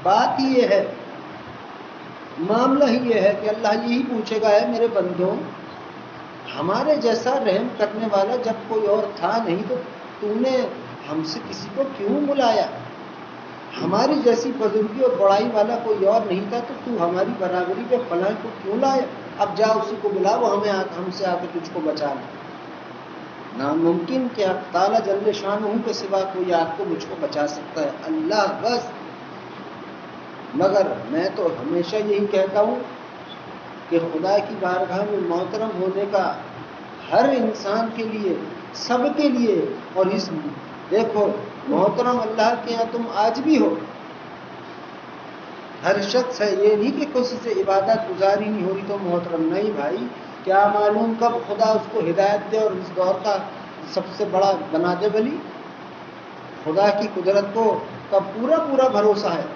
بات ہی یہ ہے، معاملہ ہی یہ ہے کہ اللہ یہی پوچھے گا ہے میرے بندوں، ہمارے جیسا رحم کرنے والا جب کوئی اور تھا نہیں تو تو نے ہم سے کسی کو کیوں بلایا؟ ہماری جیسی بزرگی اور بڑائی والا کوئی اور نہیں تھا تو ہماری برابری پہ فلاں کو کیوں لایا؟ اب جا اسی کو بلا، وہ ہم سے آ کے تجھ کو بچا لے. ناممکن کہ اب تعالیٰ جل شانہ کے سوا کوئی آپ کو مجھ کو بچا سکتا ہے، اللہ بس. مگر میں تو ہمیشہ یہی کہتا ہوں کہ خدا کی بارگاہ میں محترم ہونے کا ہر انسان کے لیے، سب کے لیے، اور اس دیکھو محترم اللہ کے یہاں تم آج بھی ہو، ہر شخص ہے، یہ نہیں کہ کسی سے عبادت گزاری نہیں ہو رہی تو محترم نہیں. بھائی کیا معلوم کب خدا اس کو ہدایت دے اور اس دور کا سب سے بڑا بنا دے ولی. خدا کی قدرت کو کا پورا بھروسہ ہے،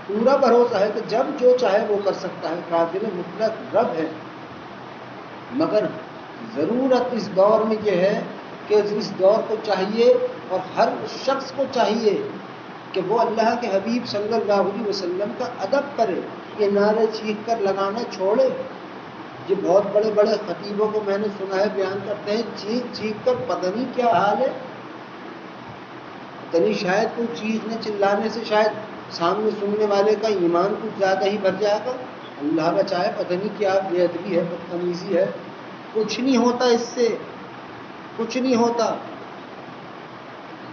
پورا بھروسہ ہے کہ جب جو چاہے وہ کر سکتا ہے، قادر مطلق رب ہے. مگر ضرورت اس دور میں یہ ہے کہ اس دور کو چاہیے اور ہر شخص کو چاہیے کہ وہ اللہ کے حبیب صلی اللہ علیہ وسلم کا ادب کرے. یہ نعرے چیخ کر لگانا چھوڑے. یہ بہت بڑے بڑے خطیبوں کو میں نے سنا ہے بیان کرتے ہیں چیخ کر پتہ نہیں کیا حال ہے. پتہ نہیں شاید کوئی چیخنے چلانے سے شاید سامنے سننے والے کا ایمان کچھ زیادہ ہی بڑھ جائے گا. اللہ بچائے، پتہ نہیں کیا بے ادبی ہے، بدتمیزی ہے. کچھ نہیں ہوتا اس سے، کچھ نہیں ہوتا.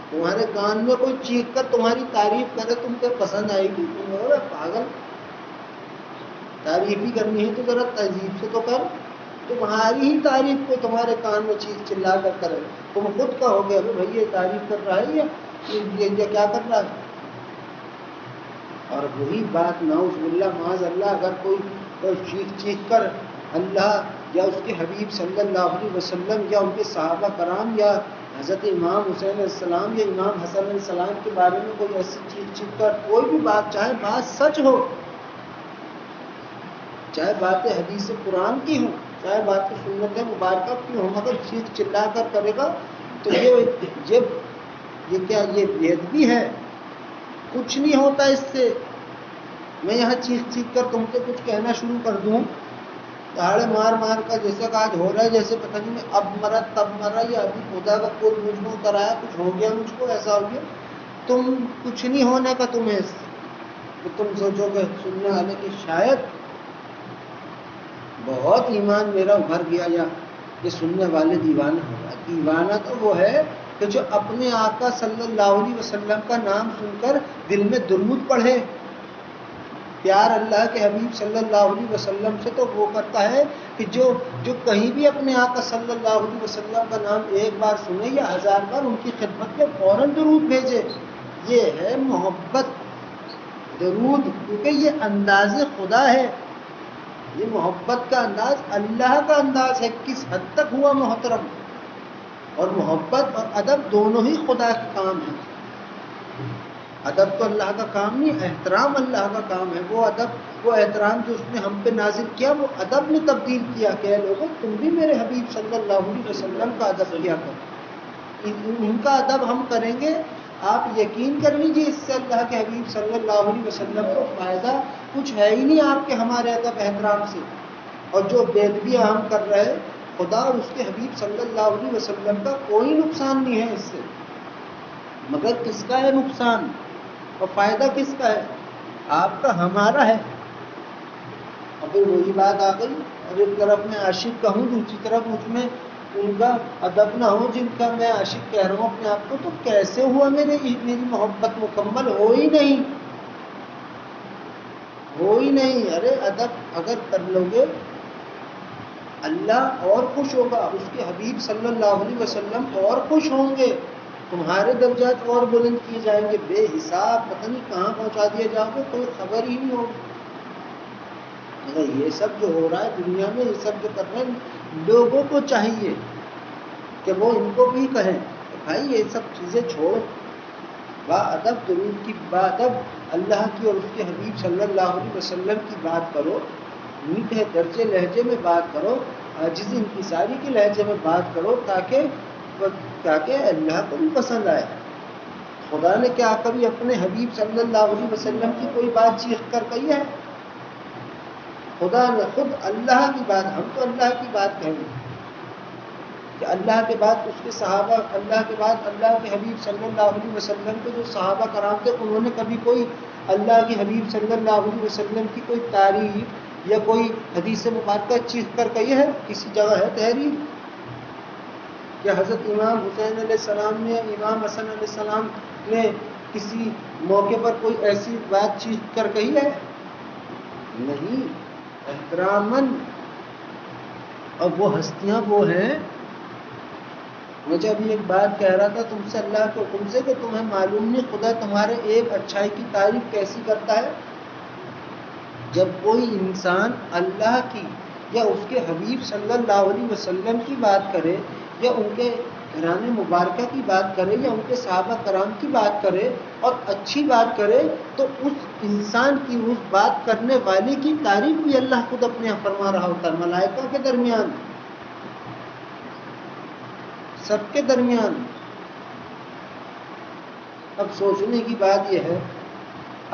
تمہارے کان میں کوئی چیخ کر تمہاری تعریف کرے، تم پہ پسند آئے گی؟ تم ہو پاگل. تعریف ہی کرنی ہے تو ذرا تہذیب سے تو کر. تمہاری ہی تعریف کو تمہارے کان میں چیخ چلا کر کرے، تم خود کہو گے ابھی بھائی یہ تعریف کر رہا ہے یہ کیا کر رہا ہے. اور وہی بات نعوذ باللہ معاذ اللہ، اگر کوئی چیخ کر اللہ یا اس کے حبیب صلی اللہ علیہ وسلم یا ان کے صحابہ کرام یا حضرت امام حسین علیہ السلام یا امام حسن علیہ السلام کے بارے میں کوئی ایسی چیخ کر کوئی بھی بات، چاہے بات سچ ہو، چاہے باتیں حدیث قرآن کی ہوں، چاہے باتیں سنت مبارکہ کی ہوں، مگر چیخ چلا کر کرے گا تو یہ کیا، یہ بے ادبی ہے. کچھ نہیں ہوتا اس سے. میں یہاں چیخ کر تم سے کچھ کہنا شروع کر دوں، دہاڑے مار کر جیسے کہ آج ہو رہا ہے، جیسے پتہ نہیں میں اب مرا تب مرا یا ابھی خدا کا کوئی مجھ کو اتر آیا، کچھ ہو گیا مجھ کو، ایسا ہو گیا. تم کچھ نہیں ہونے کا تمہیں اس سے کہ تم سوچو کہ سننے والے کی شاید بہت ایمان میرا ابھر گیا یا یہ سننے والے دیوانہ ہو گیا. دیوانہ تو وہ ہے کہ جو اپنے آقا صلی اللہ علیہ وسلم کا نام سن کر دل میں درود پڑھے. پیار اللہ کے حبیب صلی اللہ علیہ وسلم سے تو وہ کرتا ہے کہ جو کہیں بھی اپنے آقا صلی اللہ علیہ وسلم کا نام ایک بار سنے یا 1000 بار ان کی خدمت میں فوراً درود بھیجے. یہ ہے محبت درود، کیونکہ یہ انداز خدا ہے، یہ محبت کا انداز اللہ کا انداز ہے. کس حد تک ہوا محترم. اور محبت اور ادب دونوں ہی خدا کا کام ہے. ادب تو اللہ کا کام نہیں، احترام اللہ کا کام ہے. وہ ادب، وہ احترام جو اس نے ہم پہ نازل کیا، وہ ادب نے تبدیل کیا. کہ لوگوں تم بھی میرے حبیب صلی اللہ علیہ وسلم کا ادب کیا کرو. ان کا ادب ہم کریں گے، آپ یقین کر لیجیے اس سے اللہ کے حبیب صلی اللہ علیہ وسلم کو فائدہ کچھ ہے ہی نہیں آپ کے ہمارے ادب احترام سے. اور جو بے ادبیاں ہم کر رہے، خدا اور اس کے حبیب صلی اللہ علیہ وسلم کا کوئی نقصان نہیں ہے اس سے. مگر کس کا ہے نقصان اور فائدہ کس کا ہے؟ آپ کا، ہمارا ہے. اور پھر وہی بات آ گئی، اور ایک طرف میں عاشق کہوں، دوسری طرف مجھ میں ان کا ادب نہ ہو جن کا میں عاشق کہہ رہا ہوں اپنے آپ کو. تو کیسے ہوا میری محبت مکمل؟ ہو ہی نہیں، ہو ہی نہیں. ارے ادب اگر کر لو گے اللہ اور خوش ہوگا، اس کے حبیب صلی اللہ علیہ وسلم اور خوش ہوں گے، تمہارے درجات اور بلند کیے جائیں گے. بے حساب پتہ نہیں کہاں پہنچا دیا جاؤ گے، کوئی خبر ہی نہیں ہوگی. یہ سب جو ہو رہا ہے دنیا میں، یہ سب جو کر رہے ہیں، لوگوں کو چاہیے کہ وہ ان کو بھی کہیں کہ بھائی یہ سب چیزیں چھوڑ، با ادب درود کی، با ادب اللہ کی اور اس کے حبیب صلی اللہ علیہ وسلم کی بات کرو، میٹھے درجے لہجے میں بات کرو، عاجزی انکساری کے لہجے میں بات کرو، تاکہ اللہ کو بھی پسند آئے. خدا نے کیا کبھی اپنے حبیب صلی اللہ علیہ وسلم کی کوئی بات چیخ کر کہی ہے؟ خدا نے خود اللہ کی بات، ہم تو اللہ کی بات کہیں گے کہ اللہ کے بعد اس کے صحابہ، اللہ کے بعد اللہ کے حبیب صلی اللہ علیہ وسلم کے جو صحابہ کرام تھے، انہوں نے کبھی کوئی اللہ کے حبیب صلی اللہ علیہ وسلم کی کوئی تعریف یا کوئی حدیث مبارکہ چیخ کر کہی ہے؟ کسی جگہ ہے تحریر؟ کہ حضرت امام حسین علیہ السلام نے، امام حسن علیہ السلام نے کسی موقع پر کوئی ایسی بات چیخ کر کہی ہے؟ نہیں. احتراماً. اور وہ ہستیاں وہ ہیں. مجھے ابھی ایک بات کہہ رہا تھا تم سے اللہ کے حکم سے کہ تمہیں معلوم نہیں خدا تمہارے ایک اچھائی کی تعریف کیسی کرتا ہے؟ جب کوئی انسان اللہ کی یا اس کے حبیب صلی اللہ علیہ وسلم کی بات کرے یا ان کے گھرانے مبارکہ کی بات کرے یا ان کے صحابہ کرام کی بات کرے اور اچھی بات کرے، تو اس انسان کی، اس بات کرنے والے کی تعریف بھی اللہ خود اپنے یہاں فرما رہا ہوتا ہے، ملائکہ کے درمیان، سب کے درمیان. اب سوچنے کی بات یہ ہے،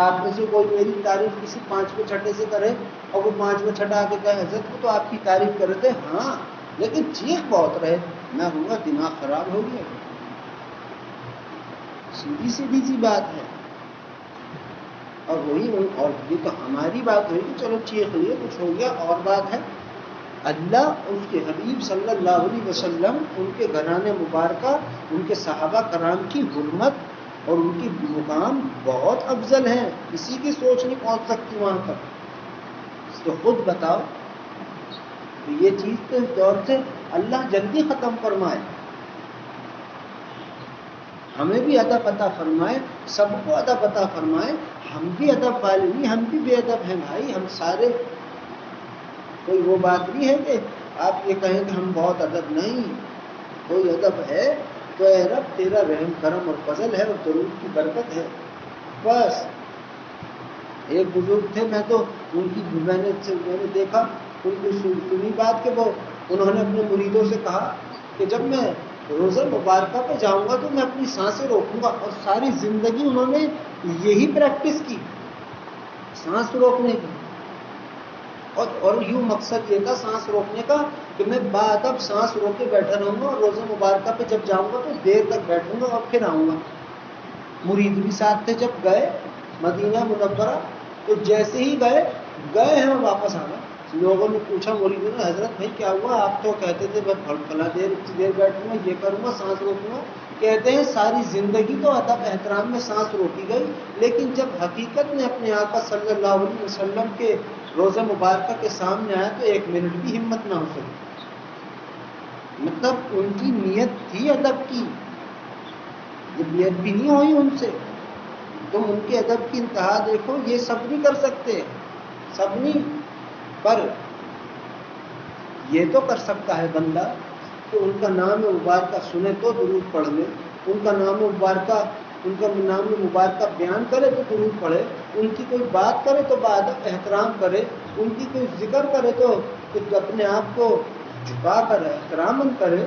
آپ میں سے کوئی میری تعریف کسی 5ویں چھٹے سے کرے اور وہ 5ویں چھٹا کے کہے حضرت کو تو آپ کی تعریف کر رہے تھے، ہاں لیکن چیخ بہت رہے، میں ہوں گا دماغ خراب ہو گیا. سیدھی سی بات ہے. اور وہی اور یہ تو ہماری بات ہوئی کہ چلو چیخ لیے کچھ ہو گیا اور بات ہے، اللہ اس کے حبیب صلی اللہ علیہ وسلم، ان کے گھرانے مبارکہ، ان کے صحابہ کرام کی حرمت اور ان کی مقام بہت افضل ہے، کسی کی سوچ نہیں پہنچ سکتی وہاں تک۔ تو خود بتاؤ، یہ چیز تو اس دور سے اللہ جلدی ختم فرمائے، ہمیں بھی ادب عطا فرمائے، سب کو ادب عطا فرمائے، ہم بھی ادب والے نہیں، ہم بھی بے ادب ہیں بھائی، ہم سارے، کوئی وہ بات نہیں ہے کہ آپ یہ کہیں کہ ہم بہت ادب، نہیں، کوئی ادب ہے تو اے رب تیرا رحم کرم اور فضل ہے اور درود کی برکت ہے، بس۔ ایک بزرگ تھے، میں تو ان کی میں نے دیکھا ان کی سنی بات کہ وہ انہوں نے اپنے مریدوں سے کہا کہ جب میں روزہ مبارکہ پہ جاؤں گا تو میں اپنی سانسیں روکوں گا، اور ساری زندگی انہوں نے یہی پریکٹس کی، سانس روکنے کی، اور یوں مقصد یہ تھا سانس روکنے کا کہ میں باادب سانس روک کے بیٹھا رہوں گا، اور روزہ مبارکہ پہ جب جاؤں گا تو دیر تک بیٹھوں گا اور پھر آؤں گا۔ مرید بھی ساتھ تھے، جب گئے مدینہ منورہ تو جیسے ہی گئے ہیں اور واپس آ گئے۔ لوگوں نے پوچھا مریدوں نے، حضرت بھائی کیا ہوا؟ آپ تو کہتے تھے بس فلاں دیر بیٹھوں گا، یہ کروں گا، سانس روکوں گا۔ کہتے ہیں ساری زندگی تو ادب احترام میں سانس روکی گئی، لیکن جب حقیقت نے اپنے آقا صلی اللہ علیہ وسلم کے روزہ مبارکہ کے سامنے آیا تو ایک منٹ بھی ہمت نہ ہو سکی۔ مطلب ان کی نیت تھی ادب کی، یہ نیت بھی نہیں ہوئی ان سے۔ تم ان کے ادب کی انتہا دیکھو، یہ سب نہیں کر سکتے، سب نہیں، پر یہ تو کر سکتا ہے بندہ کہ ان کا نام مبارکہ سنے تو درود پڑھ لے، ان کا نام مبارکہ بیان کرے تو درود پڑھے، ان کی کوئی بات کرے تو بادب احترام کرے، ان کی کوئی ذکر کرے تو اپنے آپ کو جھکا کر احترام کرے۔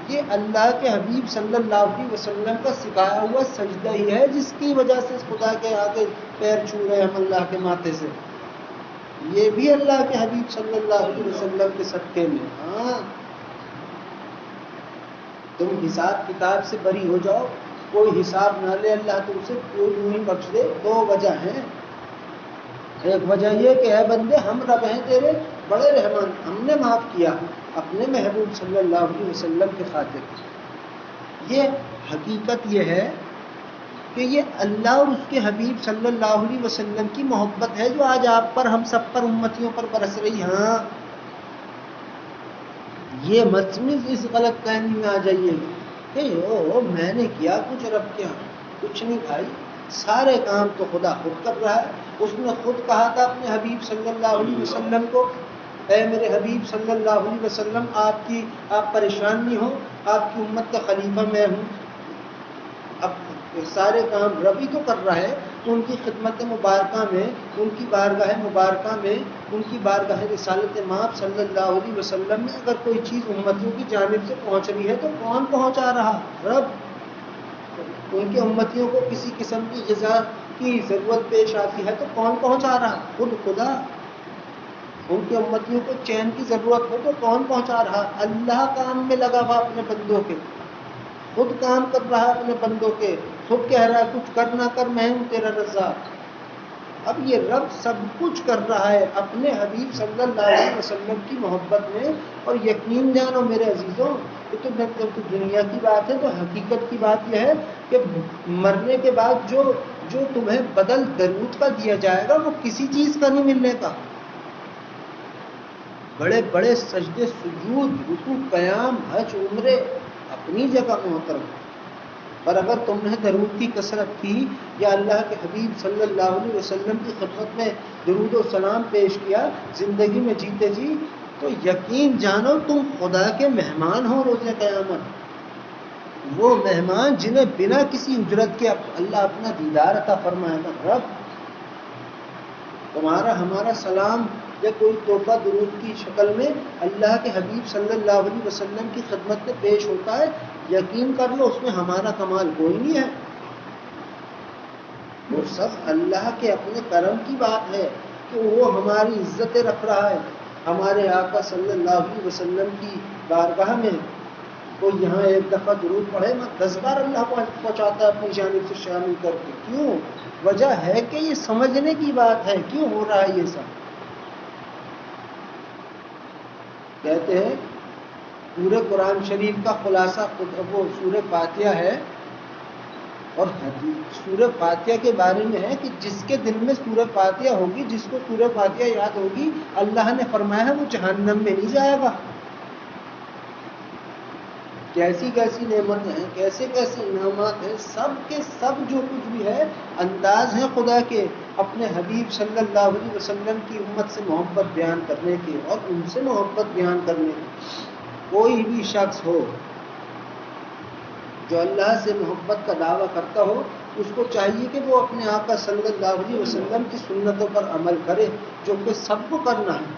یہ اللہ کے حبیب صلی اللہ علیہ وسلم کا سکھایا ہوا سجدہ ہی ہے جس کی وجہ سے خدا کے آگے پیر چھو رہے ہم اللہ کے ماتھے سے، یہ بھی اللہ کے حبیب صلی اللہ علیہ وسلم کے صدقے میں۔ ہاں، تم حساب کتاب سے بری ہو جاؤ، کوئی حساب نہ لے اللہ تم سے، کوئی نہیں بخش دے۔ دو وجہ ہیں، ایک وجہ یہ کہ اے بندے ہم رب ہیں تیرے بڑے رحمان، ہم نے معاف کیا اپنے محبوب صلی اللہ علیہ وسلم کے خاطر۔ یہ حقیقت یہ ہے کہ یہ اللہ اور اس کے حبیب صلی اللہ علیہ وسلم کی محبت ہے جو آج آپ پر، ہم سب پر، امتیوں پر برس رہی۔ ہاں، یہ مت اس غلط فہمی میں آ جائیے کہ میں نے کیا کچھ، رب کیا کچھ نہیں بھائی، سارے کام تو خدا خود کر رہا ہے۔ اس نے خود کہا تھا اپنے حبیب صلی اللہ علیہ وسلم کو، اے میرے حبیب صلی اللہ علیہ وسلم، آپ پریشان نہیں ہو، آپ کی امت کا خلیفہ میں ہوں۔ اب سارے کام رب ہی تو کر رہا ہے، ان کی خدمت مبارکہ میں، ان کی بارگاہ مبارکہ میں، ان کی بارگاہ رسالت مآب صلی اللہ علیہ وسلم میں اگر کوئی چیز امتیوں کی جانب سے پہنچ رہی ہے تو کون پہنچا رہا؟ رب۔ ان کے امتیوں کو کسی قسم کی غذا کی ضرورت پیش آتی ہے تو کون پہنچا رہا؟ خود خدا۔ ان کے امتیوں کو چین کی ضرورت ہو تو کون پہنچا رہا؟ اللہ کام میں لگا ہوا اپنے بندوں کے، خود کام کر رہا ہے اپنے بندوں کے، خود کہہ رہا ہے کچھ کر نہ کر میں ہوں تیرا رزاق۔ اب یہ رب سب کچھ کر رہا ہے اپنے حبیب صلی اللہ علیہ وسلم کی محبت میں، اور یقین جانو میرے عزیزوں، یہ تو دنیا کی بات ہے، تو حقیقت کی بات یہ ہے کہ مرنے کے بعد جو تمہیں بدل درود کا دیا جائے گا وہ کسی چیز کا نہیں ملنے کا۔ بڑے بڑے سجدے، سجود، رکوع، قیام، حج، عمرے اپنی جگہ محترم، پر اگر تم نے درود کی کثرت کی یا اللہ کے حبیب صلی اللہ علیہ وسلم کی خدمت میں درود و سلام پیش کیا زندگی میں جیتے جی، تو یقین جانو تم خدا کے مہمان ہو روز قیامت، وہ مہمان جنہیں بنا کسی اجرت کے اللہ اپنا دیدار عطا فرمائے گا۔ رب تمہارا ہمارا سلام یا کوئی تحفہ درود کی شکل میں اللہ کے حبیب صلی اللہ علیہ وسلم کی خدمت میں پیش ہوتا ہے، یقین کر لو اس میں ہمارا کمال کوئی نہیں ہے، وہ سب اللہ کے اپنے کرم کی بات ہے کہ وہ ہماری عزت رکھ رہا ہے ہمارے آقا صلی اللہ علیہ وسلم کی بارگاہ میں۔ کوئی یہاں ایک دفعہ درود پڑھے میں 10 بار اللہ کو پہنچاتا ہے اپنی جانب سے شامل کر کے. کیوں؟ وجہ ہے کہ یہ سمجھنے کی بات ہے. کیوں ہو رہا ہے یہ سب؟ کہتے ہیں پورے قرآن شریف کا خلاصہ وہ سورہ فاتحہ ہے، اور سورہ فاتحہ کے بارے میں ہے کہ جس کے دل میں سورہ فاتحہ ہوگی، جس کو سورہ فاتحہ یاد ہوگی، اللہ نے فرمایا ہے وہ جہنم میں نہیں جائے گا. کیسی کیسی نعمتیں ہیں، کیسے کیسے انعامات ہیں، سب کے سب جو کچھ بھی ہے انداز ہیں خدا کے اپنے حبیب صلی اللہ علیہ وسلم کی امت سے محبت بیان کرنے کے اور ان سے محبت بیان کرنے کے. کوئی بھی شخص ہو جو اللہ سے محبت کا دعویٰ کرتا ہو، اس کو چاہیے کہ وہ اپنے آقا صلی اللہ علیہ وسلم کی سنتوں پر عمل کرے، جو کہ سب کو کرنا ہے.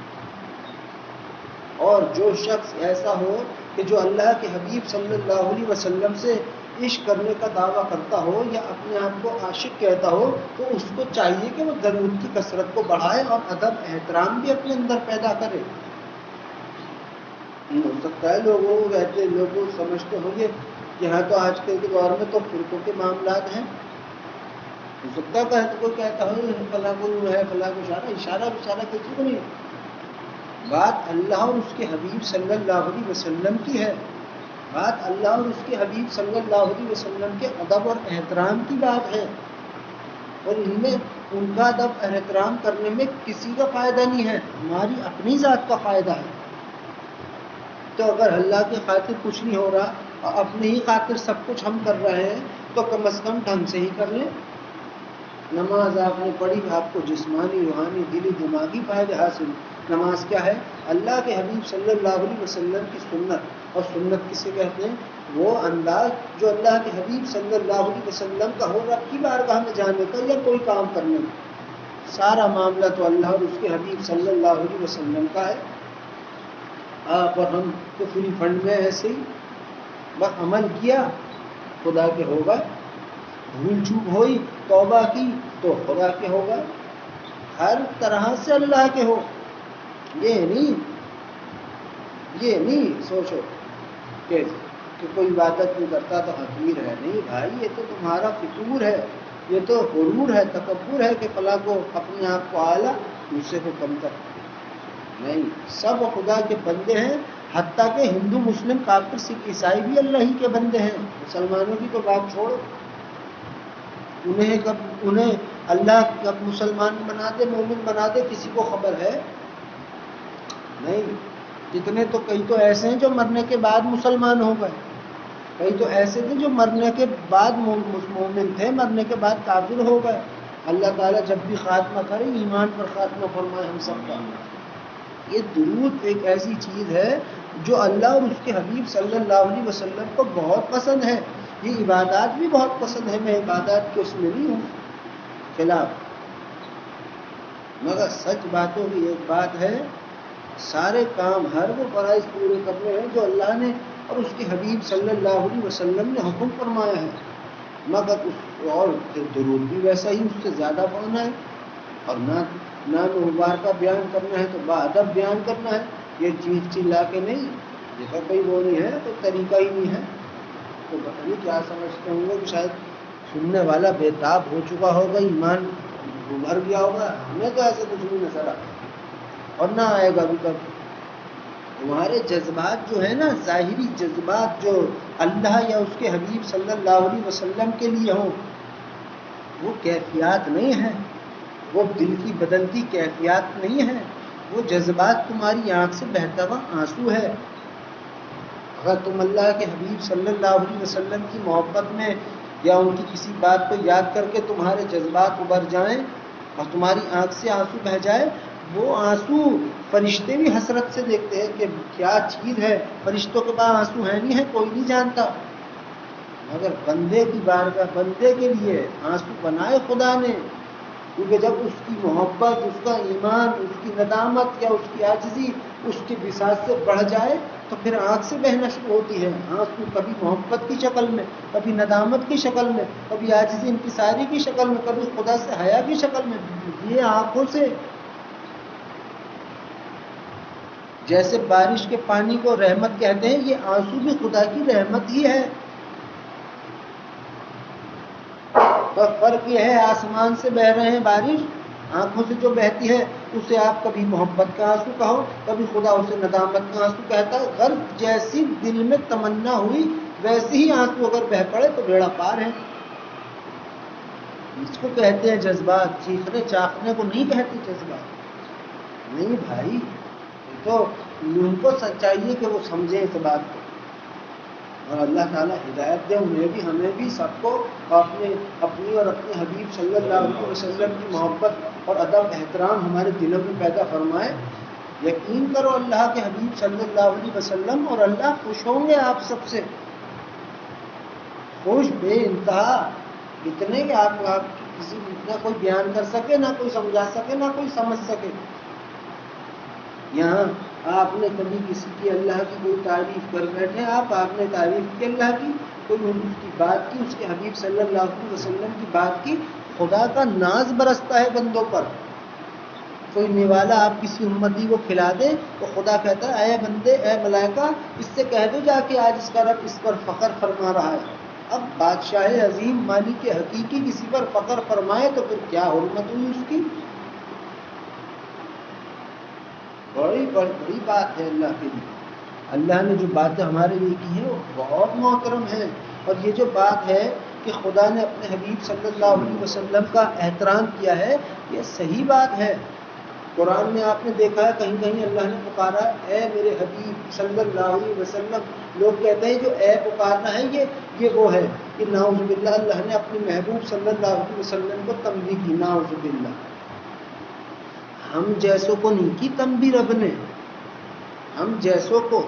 اور جو شخص ایسا ہو کہ جو اللہ کے حبیب صلی اللہ علیہ وسلم سے عشق کرنے کا دعویٰ کرتا ہو یا اپنے آپ کو عاشق کہتا ہو، تو اس کو چاہیے کہ وہ درود کی کثرت کو بڑھائے اور ادب احترام بھی اپنے اندر پیدا کرے. ہو سکتا ہے لوگ سمجھتے ہوں گے کہ ہاں تو آج کل کے دور میں تو فرقوں کے معاملات ہیں. ہو سکتا ہے کہ کوئی کہتا ہو فلاں کو ہے فلاں کو اشارہ کسی کو نہیں. بات اللہ اور اس کے حبیب صلی اللہ علیہ وسلم کی ہے. بات اللہ اور اس کے حبیب صلی اللہ علیہ وسلم کے ادب اور احترام کی بات ہے، اور ان میں ان کا ادب احترام کرنے میں کسی کا فائدہ نہیں ہے، ہماری اپنی ذات کا فائدہ ہے. تو اگر اللہ کی خاطر کچھ نہیں ہو رہا اور اپنی ہی خاطر سب کچھ ہم کر رہے ہیں، تو کم از کم ڈھنگ سے ہی کر لیں. نماز آپ نے پڑھی، آپ کو جسمانی روحانی دلی دماغی فائدے حاصل. نماز کیا ہے؟ اللہ کے حبیب صلی اللہ علیہ وسلم کی سنت. اور سنت کسے کہتے ہیں؟ وہ انداز جو اللہ کے حبیب صلی اللہ علیہ وسلم کا ہو رب کی بارگاہ میں جانے کا یا کوئی کام کرنے کا. سارا معاملہ تو اللہ اور اس کے حبیب صلی اللہ علیہ وسلم کا ہے. آپ اور ہم تو فری فنڈ میں ایسے ہی بس عمل کیا خدا کے ہوگا، بھول چوک ہوئی توبہ کی تو خدا کے ہوگا. ہر طرح سے اللہ کے ہو. یہ نہیں سوچو کہ کوئی عبادت نہیں کرتا تو حقیر ہے. نہیں بھائی، یہ تو تمہارا فطور ہے، یہ تو غرور ہے، تکبر ہے کہ فلاں کو اپنے آپ کو اعلیٰ دوسرے کو کم کر. نہیں، سب خدا کے بندے ہیں. حتیٰ کہ ہندو مسلم کافر سکھ عیسائی بھی اللہ ہی کے بندے ہیں. مسلمانوں کی تو بات چھوڑو، انہیں اللہ کب مسلمان بنا دے، مومن بنا دے، کسی کو خبر ہے نہیں. کتنے تو کئی تو ایسے ہیں جو مرنے کے بعد مسلمان ہو گئے، کئی تو ایسے تھے جو مرنے کے بعد مومن تھے، مرنے کے بعد کافر ہو گئے. اللہ تعالیٰ جب بھی خاتمہ کرے ایمان پر خاتمہ فرمائے ہم سب کا. یہ درود ایک ایسی چیز ہے جو اللہ اور اس کے حبیب صلی اللہ علیہ وسلم کو بہت پسند ہے. یہ عبادات بھی بہت پسند ہے. میں عبادات کے اس میں نہیں ہوں خلاف، مگر سچ باتوں کی ایک بات ہے، سارے کام ہر وہ فرائض پورے کرنے ہیں جو اللہ نے اور اس کے حبیب صلی اللہ علیہ وسلم نے حکم فرمایا ہے. مگر اور درود بھی ویسا ہی اس سے زیادہ پڑھنا ہے، اور نام مبارکہ بیان کرنا ہے تو باادب بیان کرنا ہے. یہ چیخ چلا کے نہیں، یہ تو کوئی وہ نہیں ہے، کوئی طریقہ ہی نہیں ہے. تو پتہ نہیں کیا سمجھتے ہوں گے کہ شاید سننے والا بےتاب ہو چکا ہوگا، ایمان ابھر گیا ہوگا. ہمیں تو ایسے کچھ نہیں نظر آتا اور نہ آئے گا ابھی تک. تمہارے جذبات جو ہیں نا، ظاہری جذبات جو اللہ یا اس کے حبیب صلی اللہ علیہ وسلم کے لیے ہوں، وہ کیفیات نہیں ہیں، وہ دل کی بدلتی کیفیات نہیں ہیں. وہ جذبات تمہاری آنکھ سے بہتا ہوا آنسو ہے. اگر تم اللہ کے حبیب صلی اللہ علیہ وسلم کی محبت میں یا ان کی کسی بات کو یاد کر کے تمہارے جذبات ابھر جائیں اور تمہاری آنکھ سے آنسو بہہ جائے، وہ آنسو فرشتے بھی حسرت سے دیکھتے ہیں کہ کیا چیز ہے. فرشتوں کے پاس آنسو ہے نہیں ہے کوئی نہیں جانتا، مگر بندے کی بارگاہ بندے کے لیے آنسو بنائے خدا نے. کیونکہ جب اس کی محبت، اس کا ایمان، اس کی ندامت یا اس کی عاجزی اس کی بساط سے بڑھ جائے تو پھر آنکھ سے بہنا شروع ہوتی ہے. آنسو کبھی محبت کی شکل میں، کبھی ندامت کی شکل میں، کبھی عاجزی انکساری کی شکل میں، کبھی خدا سے حیا کی شکل میں. یہ آنکھوں سے جیسے بارش کے پانی کو رحمت کہتے ہیں، یہ آنسو بھی خدا کی رحمت ہی ہے. بس فرق یہ ہے آسمان سے بہ رہے ہیں بارش، آنکھوں سے جو بہتی ہے اسے آپ کبھی محبت کا آنسو کہو، کبھی خدا اسے ندامت کا آنسو کہتا ہے. غرض جیسی دل میں تمنا ہوئی ویسے ہی آنسو اگر بہ پڑے تو بیڑا پار ہے. اس کو کہتے ہیں جذبات، چیخنے چاخنے کو نہیں کہتے جذبات. نہیں بھائی، تو ان کو چاہیے کہ وہ سمجھیں اس بات کو، اور اللہ تعالیٰ ہدایت دے انہیں بھی ہمیں بھی سب کو اپنی اور اپنے حبیب صلی اللہ علیہ وسلم کی محبت اور ادب احترام ہمارے دلوں میں پیدا فرمائے. یقین کرو اللہ کے حبیب صلی اللہ علیہ وسلم اور اللہ خوش ہوں گے آپ سب سے، خوش بے انتہا، اتنے کہ آپ کسی نہ کوئی بیان کر سکے، نہ کوئی سمجھا سکے، نہ کوئی سمجھ سکے. یہاں آپ نے کبھی کسی کی اللہ کی کوئی تعریف کر بیٹھے، آپ نے تعریف کی اللہ کی، کوئی اس کی بات کی، اس کے حبیب صلی اللہ علیہ وسلم کی بات کی، خدا کا ناز برستا ہے بندوں پر. کوئی نوالا آپ کسی امتی کو کھلا دے تو خدا کہتا ہے اے بندے، اے ملائکہ، اس سے کہہ دو جا کے آج اس کا رب اس پر فخر فرما رہا ہے. اب بادشاہ عظیم مالک حقیقی کسی پر فخر فرمائے تو پھر کیا حرمت ہوئی اس کی. بڑی بڑی بات ہے اللہ کے لیے. اللہ نے جو باتیں ہمارے لیے کی ہیں وہ بہت محترم ہیں. اور یہ جو بات ہے کہ خدا نے اپنے حبیب صلی اللہ علیہ وسلم کا احترام کیا ہے، یہ صحیح بات ہے. قرآن میں آپ نے دیکھا ہے کہیں کہیں اللہ نے پکارا اے میرے حبیب صلی اللہ علیہ وسلم. لوگ کہتے ہیں جو اے پکارنا ہے یہ وہ ہے کہ نعوذ باللہ اللہ نے اپنے محبوب صلی اللہ علیہ وسلم کو تنبیہ کی. نعوذ باللہ، ہم جیسوں کو نہیں کی تنبیہ رب نے. ہم جیسوں کو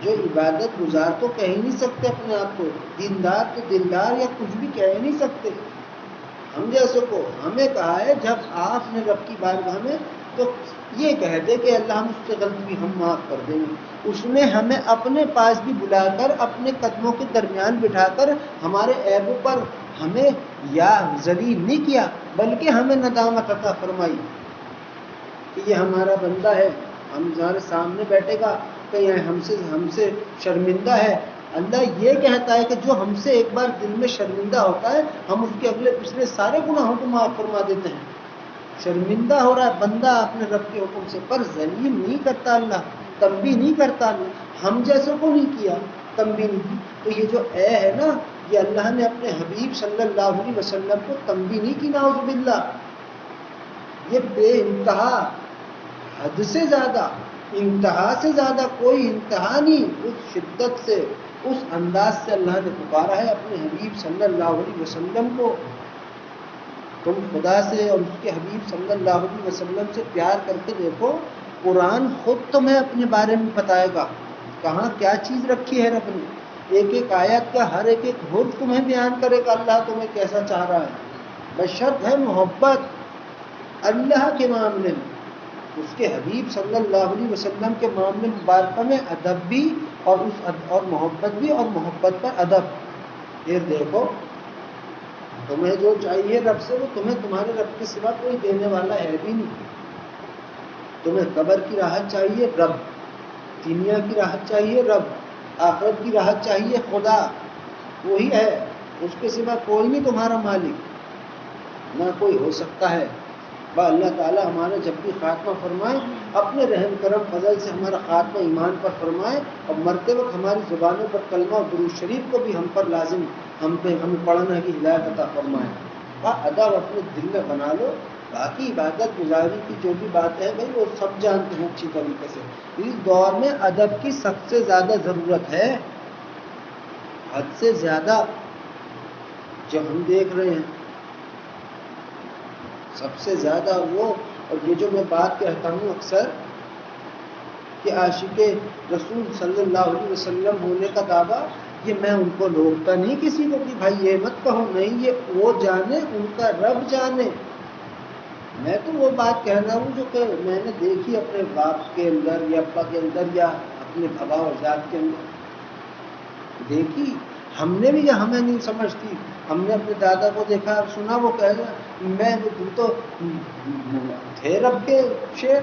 جو عبادت گزار تو کہہ ہی نہیں سکتے اپنے آپ کو، دیندار تو دلدار یا کچھ بھی کہہ ہی نہیں سکتے. ہم جیسوں کو ہمیں کہا ہے جب آپ نے رب کی بارگاہ میں تو یہ کہہ دے کہ اللہ ہم اس سے غلطی بھی ہم معاف کر دیں گے. اس نے ہمیں اپنے پاس بھی بلا کر اپنے قدموں کے درمیان بٹھا کر ہمارے عیبوں پر ہمیں یا ذلیل نہیں کیا، بلکہ ہمیں ندامت عطا فرمائی کہ یہ ہمارا بندہ ہے، ہمارے سامنے بیٹھے گا کہ یہ ہم سے شرمندہ ہے. اللہ یہ کہتا ہے کہ جو ہم سے ایک بار دل میں شرمندہ ہوتا ہے ہم اس کے اگلے پچھلے سارے گناہوں کو معاف فرما دیتے ہیں. شرمندہ ہو رہا ہے بندہ اپنے رب کے حکم سے، پر ذلیل نہیں کرتا اللہ، تنبیہ نہیں کرتا اللہ. ہم جیسوں کو نہیں کیا، تنبیہ نہیں کی. تو یہ جو اے ہے نا، یہ اللہ نے اپنے حبیب صلی اللہ علیہ وسلم کو تنبیہ نہیں کی. نعوذ باللہ، یہ بے انتہا، حد سے زیادہ، انتہا سے زیادہ کوئی انتہا نہیں، اس شدت سے، اس انداز سے اللہ نے پکارا ہے اپنے حبیب صلی اللہ علیہ وسلم کو. تم خدا سے اور اس کے حبیب صلی اللہ علیہ وسلم سے پیار کر کے دیکھو، قرآن خود تمہیں اپنے بارے میں بتائے گا کہاں کیا چیز رکھی ہے رب نے. ایک ایک آیت کا ہر ایک حرف تمہیں بیان کرے گا اللہ تمہیں کیسا چاہ رہا ہے. بشرط ہے محبت اللہ کے معاملے میں، اس کے حبیب صلی اللہ علیہ وسلم کے معاملے مبارکہ میں ادب بھی اور محبت بھی، اور محبت پر ادب. پھر دیکھو تمہیں جو چاہیے رب سے وہ تمہیں تمہارے رب کے سوا کوئی دینے والا ہے بھی نہیں. تمہیں قبر کی راحت چاہیے رب، دنیا کی راحت چاہیے رب، آخرت کی راحت چاہیے خدا، وہی ہے، اس کے سوا کوئی نہیں تمہارا مالک، نہ کوئی ہو سکتا ہے. اللہ تعالیٰ ہمارا جب بھی خاتمہ فرمائے اپنے رحم کرم فضل سے ہمارا خاتمہ ایمان پر فرمائے، اور مرتے وقت ہماری زبانوں پر کلمہ اور درود شریف کو بھی ہم پر لازم ہمیں پڑھنے کی ہدایت عطا فرمائے. ادب اپنے دل میں بنا لو. باقی عبادت گزاری کی جو بھی باتیں ہیں بھائی وہ سب جانتے ہیں اچھی طریقے سے. اس دور میں ادب کی سب سے زیادہ ضرورت ہے، حد سے زیادہ، جو ہم دیکھ رہے ہیں سب سے زیادہ وہ. اور یہ جو میں بات کہتا ہوں اکثر کہ عاشق رسول صلی اللہ علیہ وسلم ہونے کا دعویٰ، یہ میں ان کو روکتا نہیں کسی کو کہ بھائی یہ مت کہو، نہیں، یہ وہ جانے، ان کا رب جانے. میں تو وہ بات کہہ رہا ہوں جو کہ میں نے دیکھی اپنے باپ کے اندر یا ابا کے اندر یا اپنے بھائی اور ذات کے اندر دیکھی. ہم نے بھی، ہمیں نہیں سمجھتی، ہم نے اپنے دادا کو دیکھا اور سنا، وہ کہہ رہا میں تو تھے رب کے شیر،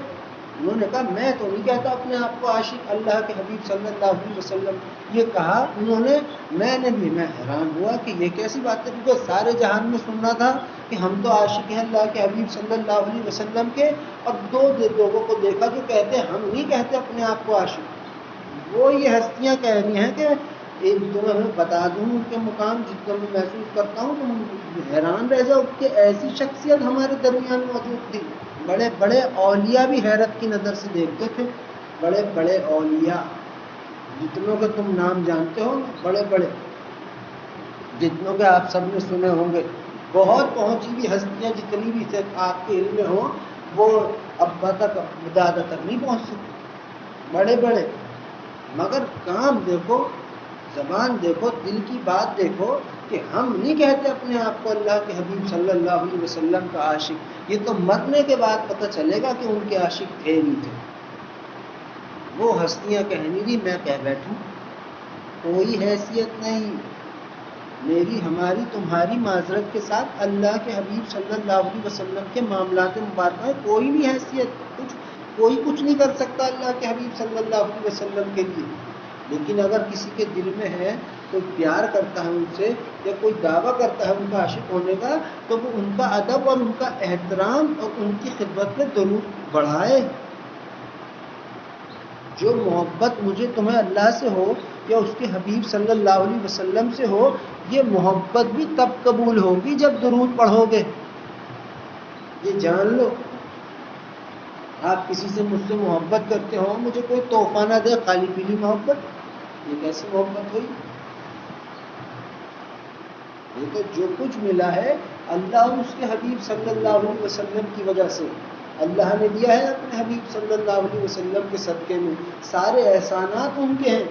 انہوں نے کہا میں تو نہیں کہتا اپنے آپ کو عاشق اللہ کے حبیب صلی اللہ علیہ وسلم. یہ کہا انہوں نے. میں حیران ہوا کہ یہ کیسی بات ہے، کیونکہ سارے جہان میں سننا تھا کہ ہم تو عاشق ہیں اللہ کے حبیب صلی اللہ علیہ وسلم کے، اور دو لوگوں کو دیکھا جو کہتے ہیں ہم نہیں کہتے اپنے آپ کو عاشق. وہ یہ ہستیاں کہہ رہی ہیں کہ ایک تمہیں میں بتا دوں ان کے مقام جتنا میں محسوس کرتا ہوں تم حیران رہ جاؤ کہ ایسی شخصیت ہمارے درمیان موجود تھی. بڑے بڑے اولیاء بھی حیرت کی نظر سے دیکھتے تھے. بڑے بڑے اولیاء جتنوں کے تم نام جانتے ہو، بڑے بڑے جتنوں کے آپ سب نے سنے ہوں گے، بہت پہنچی ہوئی ہستیاں جتنی بھی آپ کے علم میں ہوں، وہ ابا تک دادا تک نہیں پہنچ سکتے. بڑے بڑے، مگر کام دیکھو، زبان دیکھو، دل کی بات دیکھو کہ ہم نہیں کہتے اپنے آپ کو اللہ کے حبیب صلی اللہ علیہ وسلم کا عاشق. یہ تو مرنے کے بعد پتہ چلے گا کہ ان کے عاشق تھے نہیں تھے. وہ ہستیاں کہنی تھی میں کہہ بیٹھوں کوئی حیثیت نہیں. میری ہماری تمہاری معذرت کے ساتھ اللہ کے حبیب صلی اللہ علیہ وسلم کے معاملات مبارکہ میں کوئی بھی حیثیت کوئی کچھ نہیں کر سکتا اللہ کے حبیب صلی اللہ علیہ وسلم کے لیے. لیکن اگر کسی کے دل میں ہے، کوئی پیار کرتا ہے ان سے یا کوئی دعویٰ کرتا ہے ان کا عاشق ہونے کا، تو وہ ان کا ادب اور ان کا احترام اور ان کی خدمت میں درود بڑھائے. جو محبت مجھے تمہیں اللہ سے ہو یا اس کے حبیب صلی اللہ علیہ وسلم سے ہو، یہ محبت بھی تب قبول ہوگی جب درود پڑھو گے. یہ جان لو. آپ کسی سے مجھ سے محبت کرتے ہو، مجھے کوئی تحفہ نہ دے، خالی پیلی محبت، یہ کیسی محبت ہوئی؟ یہ تو جو کچھ ملا ہے اللہ اور اس کے حبیب صلی اللہ علیہ وسلم کی وجہ سے. اللہ نے دیا ہے اپنے حبیب صلی اللہ علیہ وسلم کے صدقے میں. سارے احسانات ان کے ہیں.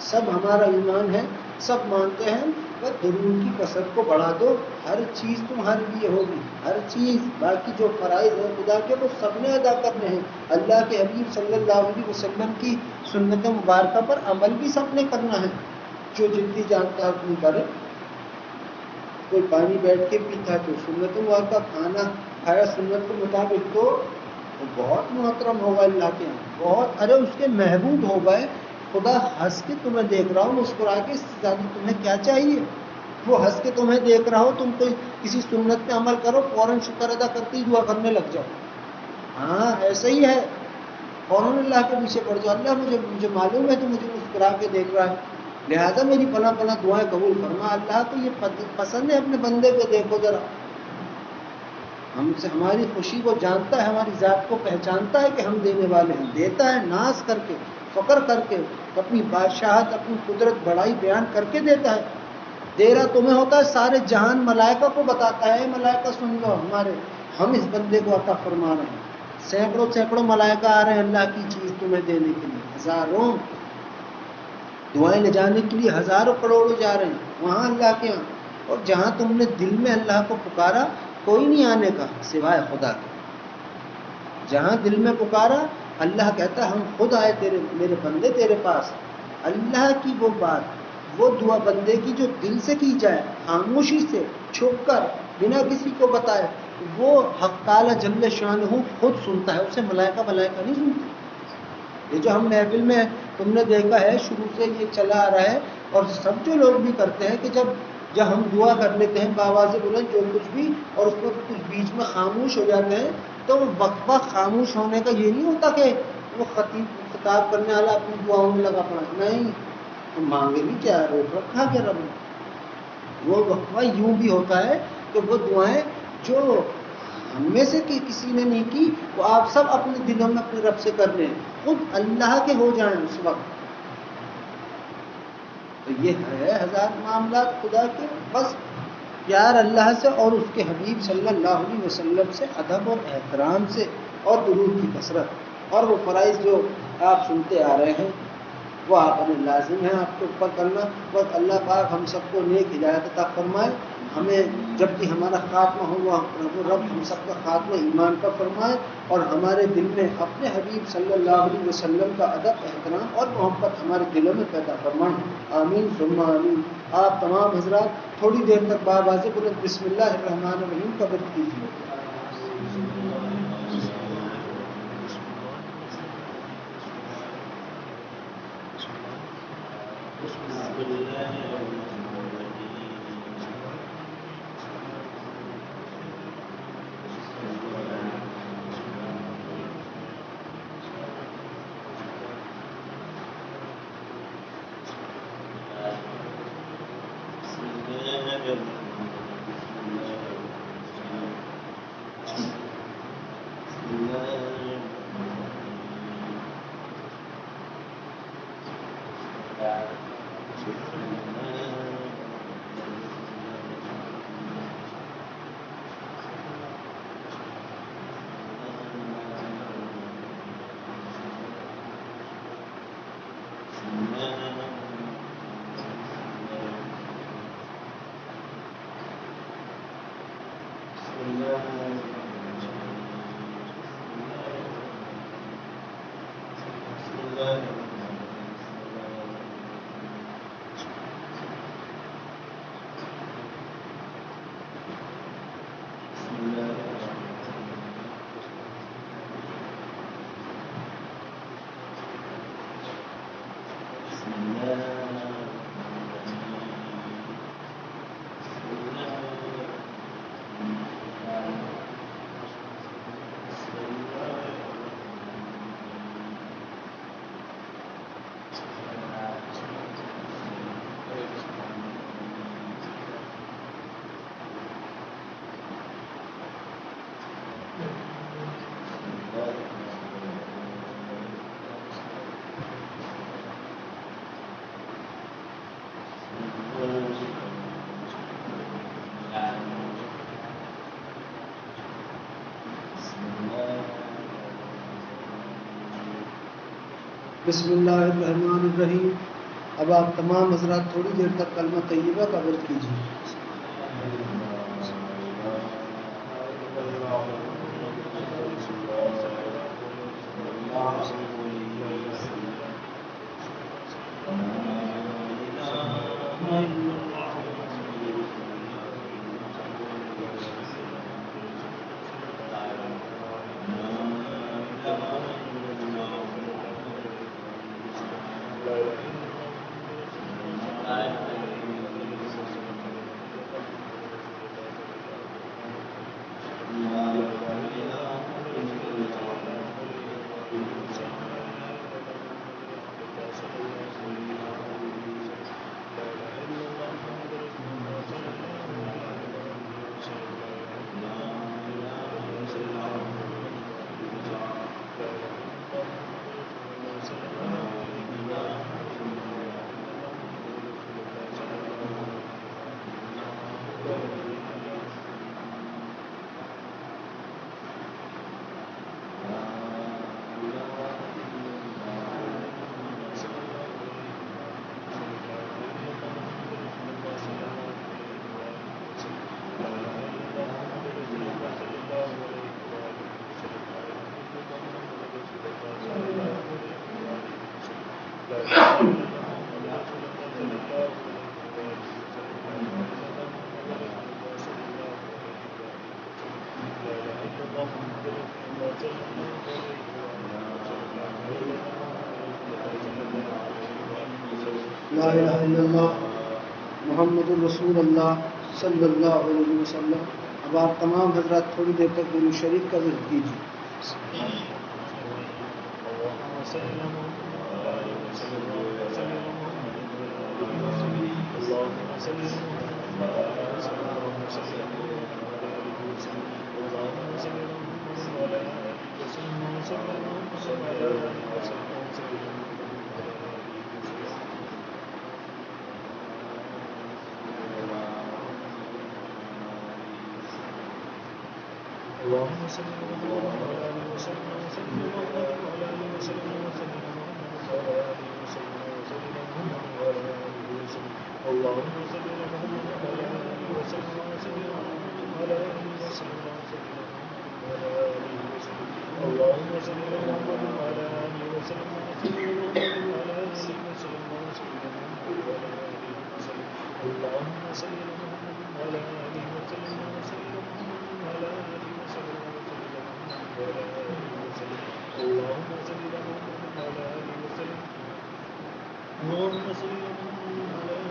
سب ہمارا ایمان ہے، سب مانتے ہیں، بس درود کی کثرت کو بڑھا دو، ہر چیز تمہارے لیے ہوگی، ہر چیز. باقی جو فرائض ہیں خدا کے وہ سب نے ادا کرنے ہیں. اللہ کے حبیب صلی اللہ علیہ وسلم کی سنت مبارکہ پر عمل بھی سب نے کرنا ہے. جو جتنی جانتا ہے اتنی کرے. کوئی پانی بیٹھ کے پیتا ہے تو سنت مبارکہ، کھانا کھایا سنت کے مطابق تو بہت محترم ہوگا اللہ کے یہاں، بہت. ارے اس کے محبوب ہو گئے. خدا ہنس کے تمہیں دیکھ رہا ہوں، مسکرا کے، اس سے زیادہ تمہیں کیا چاہیے؟ وہ ہنس کے تمہیں دیکھ رہا ہو، تم کوئی کسی سنت پہ عمل کرو، فوراً شکر ادا کرتے ہی دعا کرنے لگ جاؤ. ہاں ایسا ہی ہے، فوراً اللہ کے پیچھے پڑ جاؤ. اللہ مجھے معلوم ہے تو مجھے مسکرا کے دیکھ رہا ہے، لہذا میری فلاں فلاں دعائیں قبول فرما. اللہ کو یہ پسند ہے، اپنے بندے کو دیکھو ذرا. ہم سے ہماری خوشی کو جانتا ہے، ہماری ذات کو پہچانتا ہے کہ ہم دینے والے ہیں. دیتا ہے ناز کر کے، فخر کر کے، اپنی بادشاہت، اپنی قدرت بڑائی بیان کر کے دیتا ہے. دے رہا تمہیں ہوتا ہے، سارے جہان ملائکہ کو بتاتا ہے، ملائکہ سن لو ہمارے، ہم اس بندے کو عطا فرما رہے ہیں. سینکڑوں سینکڑوں ملائکہ آ رہے ہیں اللہ کی چیز تمہیں دینے کے لیے، ہزاروں دعائیں لے جانے کے لیے، ہزاروں کروڑوں جا رہے ہیں وہاں اللہ کے یہاں. اور جہاں تم نے دل میں اللہ کو پکارا، کوئی نہیں آنے کا سوائے خدا کے. جہاں دل میں پکارا، اللہ کہتا ہم خود آئے میرے بندے تیرے پاس. اللہ کی وہ بات، وہ دعا بندے کی جو دل سے کی جائے، خاموشی سے، چھپ کر، بنا کسی کو بتائے، وہ حق تعالی جل شانہ خود سنتا ہے. اسے ملائکہ نہیں سنتے. یہ جو ہم محفل میں تم نے دیکھا ہے شروع سے یہ چلا آ رہا ہے، اور سب جو لوگ بھی کرتے ہیں کہ جب ہم دعا کر لیتے ہیں بآواز بلند جو کچھ بھی، اور اس میں کچھ بیچ میں خاموش ہو جاتے ہیں، تو وقفہ خاموش ہونے کا یہ نہیں ہوتا کہ وہ خطاب کرنے والا اپنی دعاؤں میں لگا پڑا. نہیں، تو مانگے بھی کیا، روک رکھا کیا رب نے. وہ وقفہ یوں بھی ہوتا ہے کہ وہ دعائیں جو ہم میں سے کسی نے نہیں کی، وہ آپ سب اپنے دلوں میں اپنے رب سے کر لیں، خود اللہ کے ہو جائیں اس وقت. تو یہ ہے ہزار معاملات خدا کے. بس پیار اللہ سے اور اس کے حبیب صلی اللہ علیہ وسلم سے، ادب اور احترام سے، اور درود کی کثرت، اور وہ فرائض جو آپ سنتے آ رہے ہیں وہ آپ نے لازم ہے آپ کے اوپر کرنا. بس اللہ پاک ہم سب کو نیک ہدایت عطا فرمائے. ہمیں جب بھی ہمارا خاتمہ ہو، وہ رب ہم سب کا خاتمہ ایمان پر فرمائے، اور ہمارے دل میں اپنے حبیب صلی اللہ علیہ وسلم کا ادب، احترام اور محبت ہمارے دلوں میں پیدا فرمائے. آمین ثم آمین. آپ تمام حضرات تھوڑی دیر تک بآواز بلند بسم اللہ الرحمن الرحیم کا ورد کیجیے. بسم اللہ الرحمن الرحیم. اب آپ تمام حضرات تھوڑی دیر تک کلمہ طیبہ کا ورد کیجیے. لا الہ الا اللہ محمد الرسول اللہ صلی اللہ علیہ وسلم. اب آپ تمام حضرات تھوڑی دیر تک درود شریف کا ذکر کیجیے. اللهم صل على محمد وعلى آله وسلم وسلم وعلى آله وسلم وسلم وعلى آله وسلم وسلم وعلى آله وسلم. اللهم صل على محمد وعلى آله وسلم وسلم وعلى آله وسلم وعلى آله وسلم. اللهم صل على محمد وعلى آله وسلم وسلم وعلى آله وسلم وعلى آله وسلم. اللهم صل على محمد وعلى آله وسلم وسلم وعلى آله اللهم صل على محمد وعلى آله وسلم. اللهم صل على محمد وعلى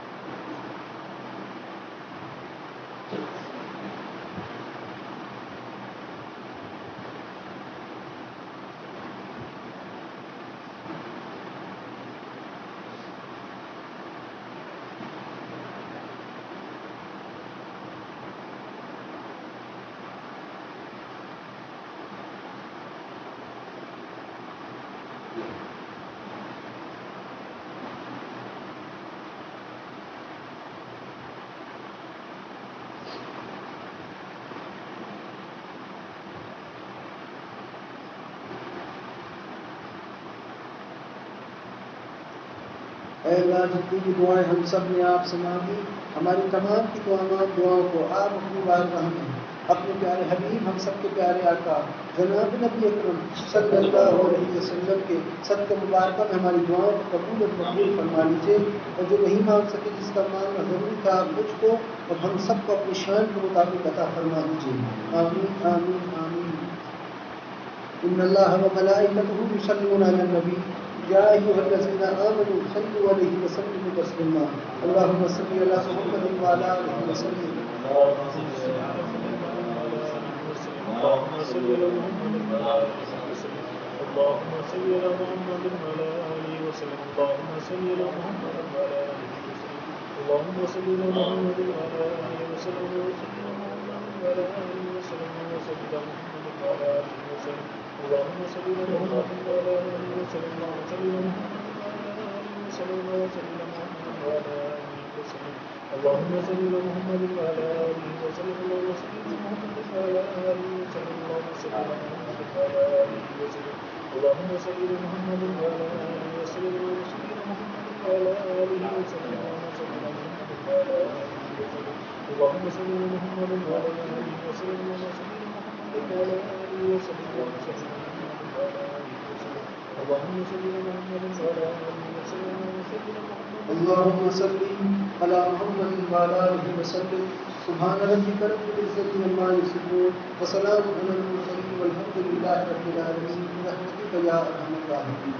اے اللہ جتنی بھی دعائیں ہم سب نے آپ سے مانگی، ہماری تمام کی تمام دعاؤں کو آپ اپنی بارگاہ میں اپنے پیارے حبیب ہم سب کے پیارے آقا جناب نبی اکرم صلی اللہ علیہ وسلم کے صدقہ مبارکہ میں ہماری دعاؤں کو قبول اور مقبول فرما لیجیے، اور جو نہیں مانگ سکے جس کا مانگنا ضروری تھا آپ مجھ کو اور ہم سب کو اپنی شان کے مطابق عطا فرما دیجیے، آمین آمین آمین۔ ان اللہ وملائکتہ یصلون علی النبی یا ایھا الذین آمنوا صلوا علیہ وسلموا تسلیما، اللهم صل علی محمد وعلی آلہ وسلم۔ اللهم صل على محمد وعلى آله وسلم. اللهم صل على محمد وعلى آله وسلم. اللهم صل على محمد وعلى آله وسلم. اللهم صل على محمد وعلى آله وسلم. وعلى آله وسلم وصل على محمد وعلى آله وسلم. اللهم صل على محمد وعلى آله وسلم. اللهم صل على محمد وعلى آله وسلم. اللهم صل على محمد وعلى آله وسلم. اللهم صل على محمد وعلى آله وسلم. اللهم صل على محمد وعلى آله وسلم. اللهم صل على محمد وعلى آله وسلم. اللهم صل على محمد وعلى آله وسلم. اللهم صل على محمد وعلى آله وسلم. اللهم صل على محمد وعلى آله وسلم. سبحان ربك رب العزة عما يصفون وسلام على المرسلين والحمد لله رب العالمين برحمتك يا أرحم الراحمين.